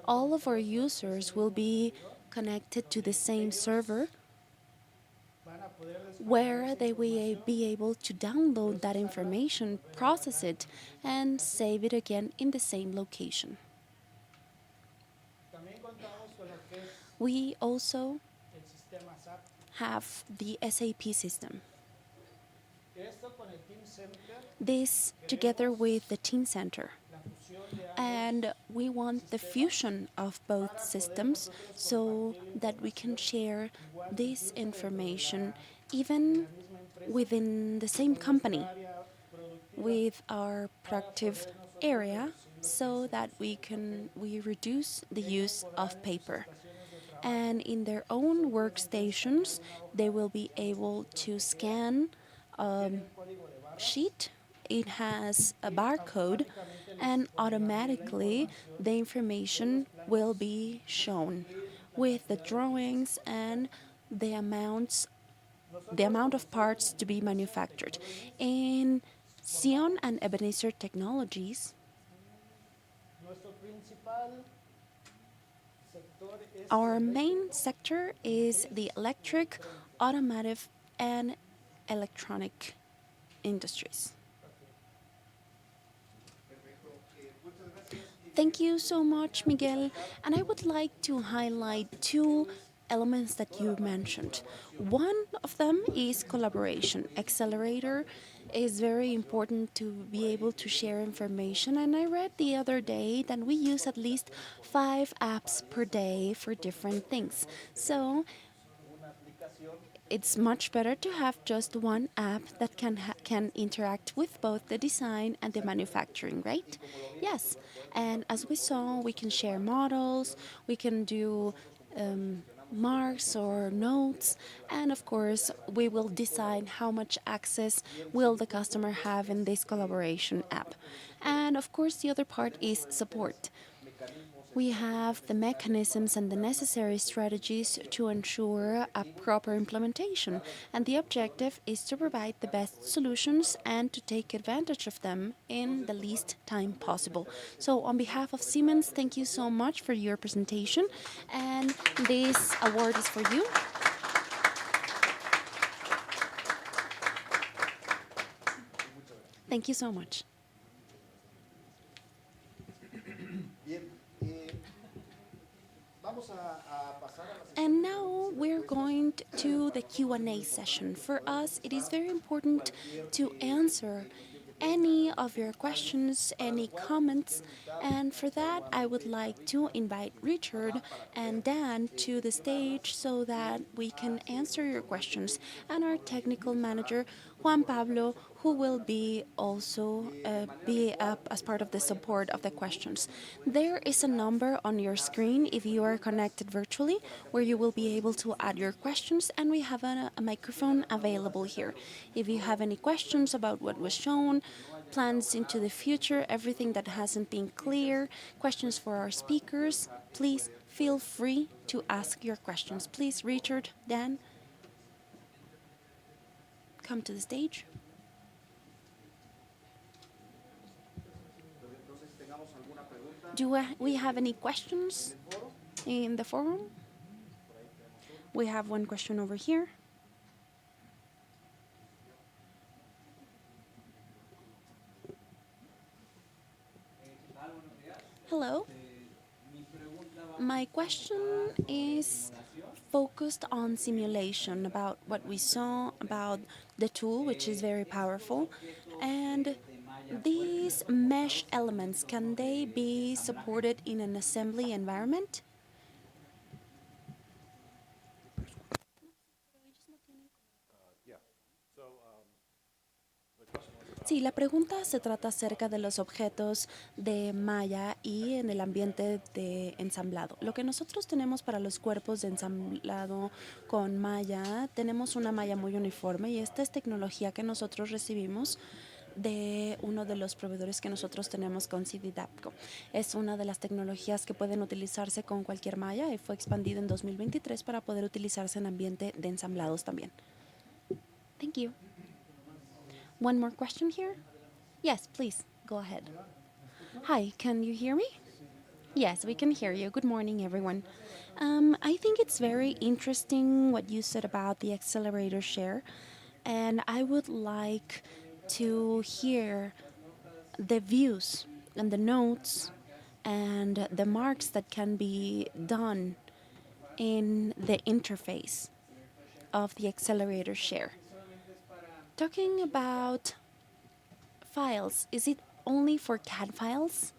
All of our users will be connected to the same server where they will be able to download that information, process it, and save it again in the same location. We also have the SAP system. This together with the Team Center. And we want the fusion of both systems so that we can share this information even within the same company with our productive area so that we reduce the use of paper. And in their own workstations, they will be able to scan a sheet. It has a barcode, and automatically the information will be shown with the drawings and the amount of parts to be manufactured. In Sion and Ebenezer Technologies, our main sector is the electric, automotive, and electronic industries. Thank you so much, Miguel. And I would like to highlight two elements that you mentioned. One of them is collaboration. Accelerator is very important to be able to share information. And I read the other day that we use at least 5 apps per day for different things. So it's much better to have just one app that can interact with both the design and the manufacturing, right? Yes. And as we saw, we can share models, we can do marks or notes, and of course, we will decide how much access will the customer have in this collaboration app. And of course, the other part is support. We have the mechanisms and the necessary strategies to ensure a proper implementation, and the objective is to provide the best solutions and to take advantage of them in the least time possible. So on behalf of Siemens, thank you so much for your presentation, and this award is for you. Thank you so much. And now we're going to the Q&A session. For us, it is very important to answer any of your questions, any comments, and for that I would like to invite Richard and Dan to the stage so that we can answer your questions, and our technical manager Juan Pablo, who will be also be up as part of the support of the questions. There is a number on your screen if you are connected virtually where you will be able to add your questions, and we have a microphone available here. If you have any questions about what was shown, plans into the future, everything that hasn't been clear, questions for our speakers, please feel free to ask your questions. Please, Richard, Dan, come to the stage. Do we have any questions in the forum? We have one question over here. Hello. My question is focused on simulation, about what we saw, about the tool, which is very powerful, and these mesh elements, can they be supported in an assembly environment? Sí, la pregunta se trata acerca de los objetos de malla y en el ambiente de ensamblado. Lo que nosotros tenemos para los cuerpos de ensamblado con malla, tenemos una malla muy uniforme y esta es tecnología que nosotros recibimos de uno de los proveedores que nosotros tenemos con CDDAPCO. Es una de las tecnologías que pueden utilizarse con cualquier malla y fue expandida en 2023 para poder utilizarse en ambiente de ensamblados también. Thank you. One more question here? Yes, please, go ahead. Hi, can you hear me? Yes, we can hear you. Good morning, everyone. I think it's very interesting what you said about the accelerator share, and I would like to hear the views and the notes and the marks that can be done in the interface of the accelerator share. Talking about files, is it only for CAD files?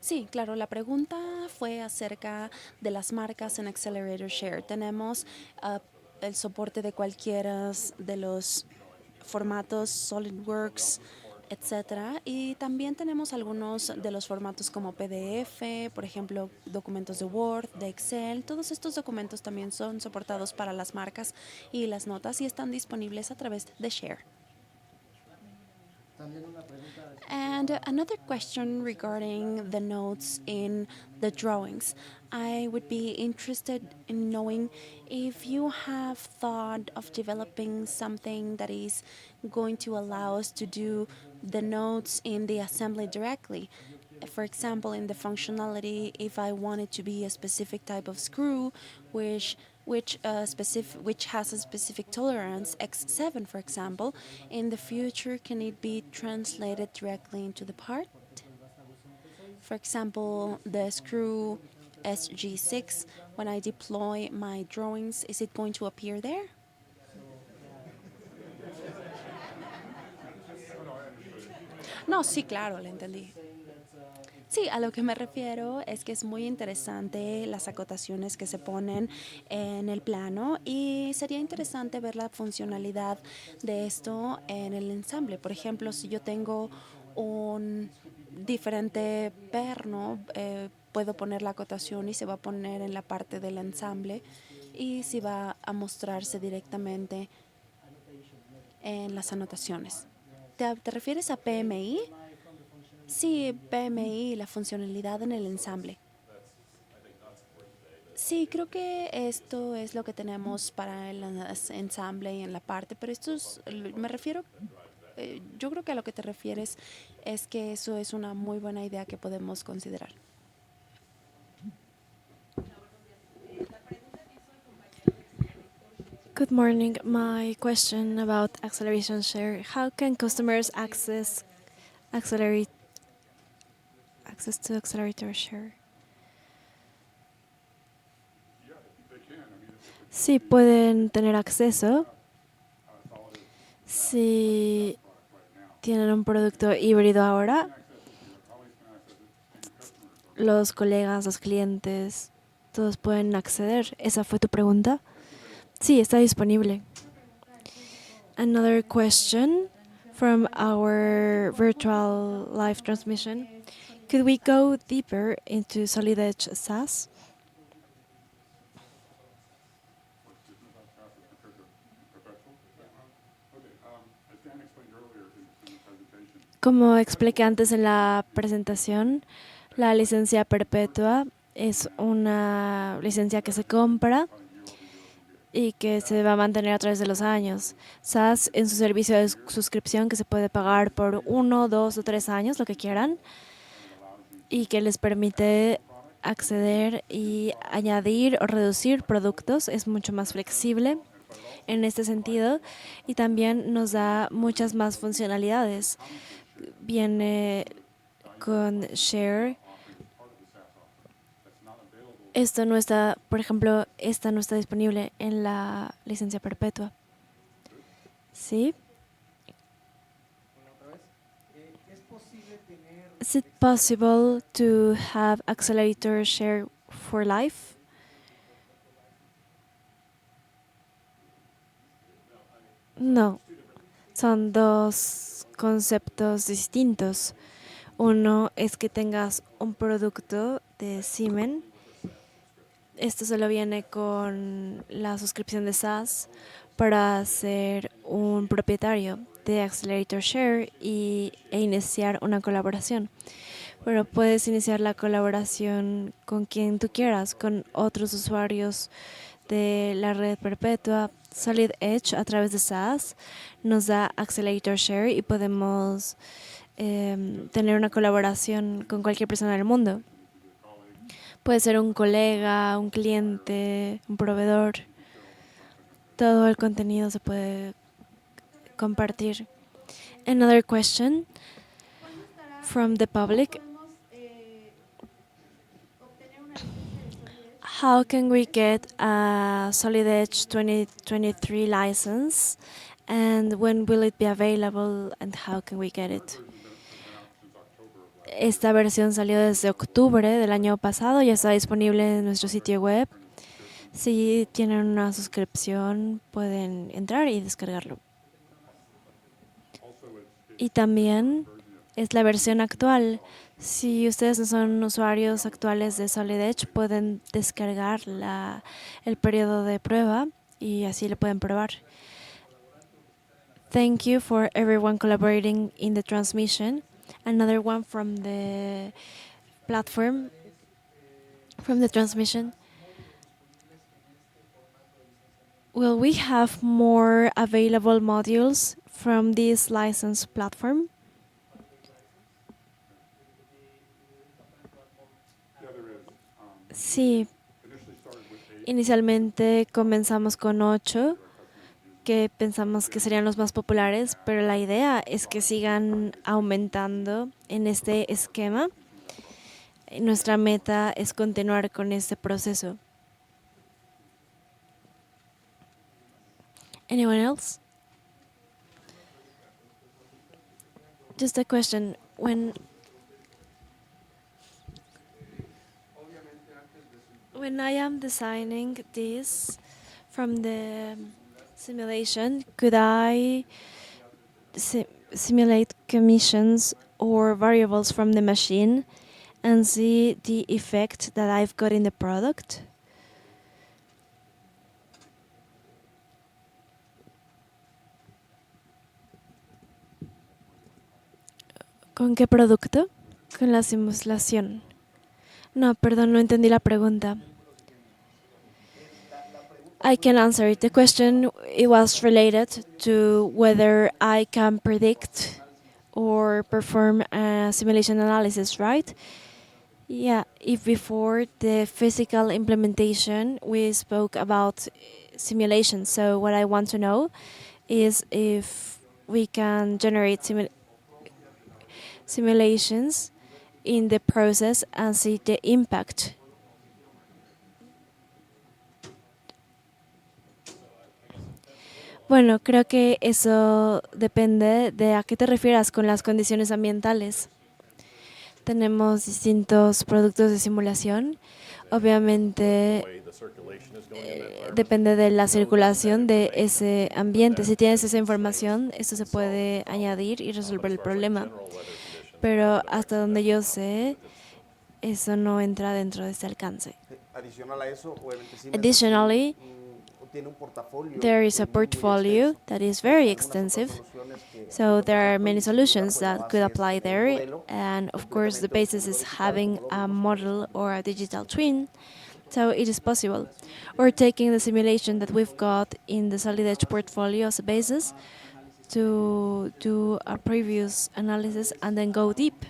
Sí, claro, la pregunta fue acerca de las marcas en Accelerator Share. Tenemos el soporte de cualquiera de los formatos SolidWorks, etcétera, y también tenemos algunos de los formatos como PDF, por ejemplo, documentos de Word, de Excel. Todos estos documentos también son soportados para las marcas y las notas y están disponibles a través de Share. And another question regarding the notes in the drawings. I would be interested in knowing if you have thought of developing something that is going to allow us to do the notes in the assembly directly. For example, in the functionality, if I want it to be a specific type of screw, which has a specific tolerance, X7 for example, in the future can it be translated directly into the part? For example, the screw SG6, when I deploy my drawings, is it going to appear there? No, sí, claro, le entendí. Sí, a lo que me refiero es que es muy interesante las acotaciones que se ponen en el plano y sería interesante ver la funcionalidad de esto en el ensamble. Por ejemplo, si yo tengo un diferente perno, puedo poner la acotación y se va a poner en la parte del ensamble y si va a mostrarse directamente en las anotaciones. ¿Te refieres a PMI? Sí, PMI, la funcionalidad en el ensamble. Sí, creo que esto es lo que tenemos para el ensamble y en la parte, pero me refiero, yo creo que a lo que te refieres es que eso es una muy buena idea que podemos considerar. Good morning. My question about acceleration share. How can customers access to accelerator share? Sí, pueden tener acceso si tienen un producto híbrido ahora. Los colegas, los clientes, todos pueden acceder. ¿Esa fue tu pregunta? Sí, está disponible. Another question from our virtual live transmission. Could we go deeper into Solid Edge SaaS? Como expliqué antes en la presentación, la licencia perpetua es una licencia que se compra y que se va a mantener a través de los años. SaaS en su servicio de suscripción que se puede pagar por 1, 2 o 3 años, lo que quieran, y que les permite acceder y añadir o reducir productos. Es mucho más flexible en este sentido y también nos da muchas más funcionalidades. Viene con Share. Esto no está, por ejemplo, esta no está disponible en la licencia perpetua. ¿Sí? Is it possible to have accelerator share for life? No, son dos conceptos distintos. Uno es que tengas un producto de Siemens Esto solo viene con la suscripción de SaaS para ser un propietario de Accelerator Share e iniciar una colaboración. Pero puedes iniciar la colaboración con quien tú quieras, con otros usuarios de la red perpetua. Solid Edge a través de SaaS nos da Accelerator Share y podemos tener una colaboración con cualquier persona del mundo. Puede ser un colega, un cliente, un proveedor. Todo el contenido se puede compartir. Another question from the public. How can we get a Solid Edge 2023 license? And when will it be available and how can we get it? Esta versión salió desde octubre del año pasado, ya está disponible en nuestro sitio web. Si tienen una suscripción, pueden entrar y descargarlo. Y también es la versión actual. Si ustedes no son usuarios actuales de Solid Edge, pueden descargar el periodo de prueba y así lo pueden probar. Thank you for everyone collaborating in the transmission. Another one from the platform, from the transmission. Will we have more available modules from this license platform? Sí. Inicialmente comenzamos con 8, que pensamos que serían los más populares, pero la idea es que sigan aumentando en este esquema. Nuestra meta es continuar con este proceso. Anyone else? Just a question. When I am designing this from the simulation, could I simulate commissions or variables from the machine and see the effect that I've got in the product? ¿Con qué producto? Con la simulación. No, perdón, no entendí la pregunta. I can answer it. The question, it was related to whether I can predict or perform a simulation analysis, right? Yeah, if before the physical implementation we spoke about simulation. So what I want to know is if we can generate simulations in the process and see the impact. Bueno, creo que eso depende de a qué te refieras con las condiciones ambientales. Tenemos distintos productos de simulación. Obviamente depende de la circulación de ese ambiente. Si tienes esa información, esto se puede añadir y resolver el problema. Pero hasta donde yo sé, eso no entra dentro de este alcance. Additionally, there is a portfolio that is very extensive. So there are many solutions that could apply there. And of course, the basis is having a model or a digital twin. So it is possible. Or taking the simulation that we've got in the Solid Edge portfolio as a basis to do a previous analysis and then go deep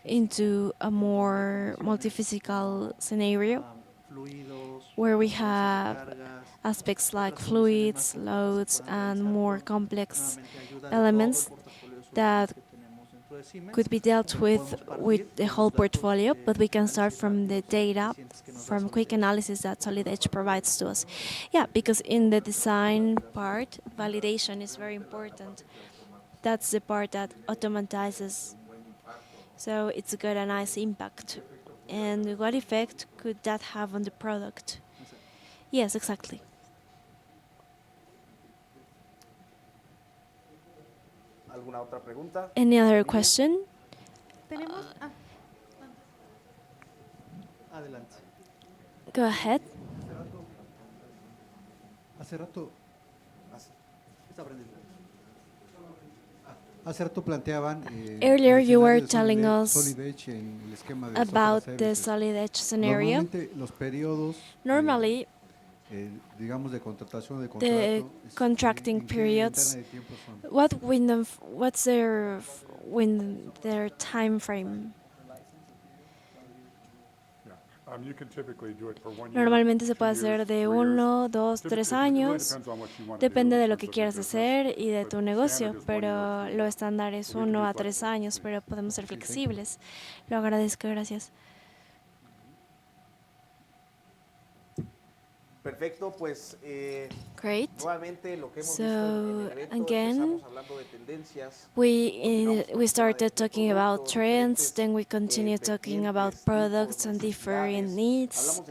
into a more multi-physical scenario where we have aspects like fluids, loads, and more complex elements that could be dealt with the whole portfolio, but we can start from the data, from quick analysis that Solid Edge provides to us. Yeah, because in the design part, validation is very important. That's the part that automatizes. So it's got a nice impact. And what effect could that have on the product? Yes, exactly. ¿Alguna otra pregunta? Any other question? Adelante. Go ahead. Hace rato planteaban Earlier el you were escenario de telling us solid edge en el esquema de about software the services. solid edge scenario. Normalmente los periodos Normally, digamos de contratación o de the contrato contracting ¿en qué periods, ventana de tiempo son? what's their time frame? You can typically do it for 1 year, Normalmente se 2 puede years, hacer de 3 1, years. 2, Typically, 3 it really años. depends on what you want to Depende do de in lo que terms of your quieras business, hacer y de but tu the negocio, standard is 1 year or pero 3 lo years. estándar es So we can 1 be a 3 flexible. años, pero podemos ser flexibles. Lo agradezco, gracias. Perfecto, pues Great. nuevamente lo que hemos So, visto en el evento, again, empezamos hablando de tendencias. we started talking about trends, then we continued talking about products and different needs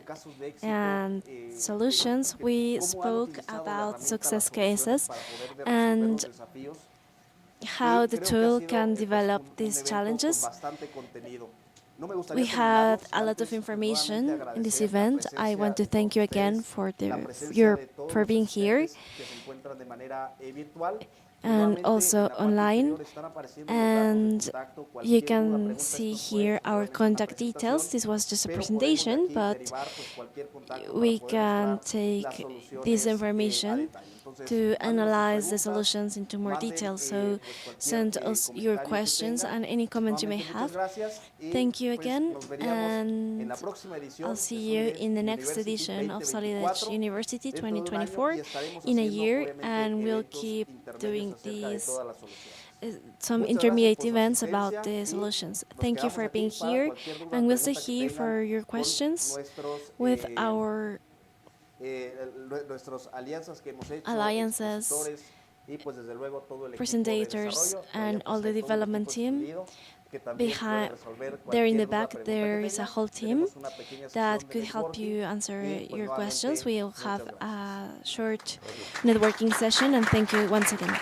and solutions. We spoke about success cases and how the tool can develop these challenges. We had a lot of information in this event. I want to thank you again for for being here and also online. And you can see here our contact details. This was just a presentation, but we can take this information to analyze the solutions into more detail. So send us your questions and any comments you may have. Thank you again, and I'll see you in the next edition of Solid Edge University 2024 in a year, and we'll keep doing these some intermediate events about the solutions. Thank you for being here, and we'll stay here for your questions with our alliances, presentators, and all the development team. Behind, there in the back, there is a whole team that could help you answer your questions. We'll have a short networking session, and thank you once again.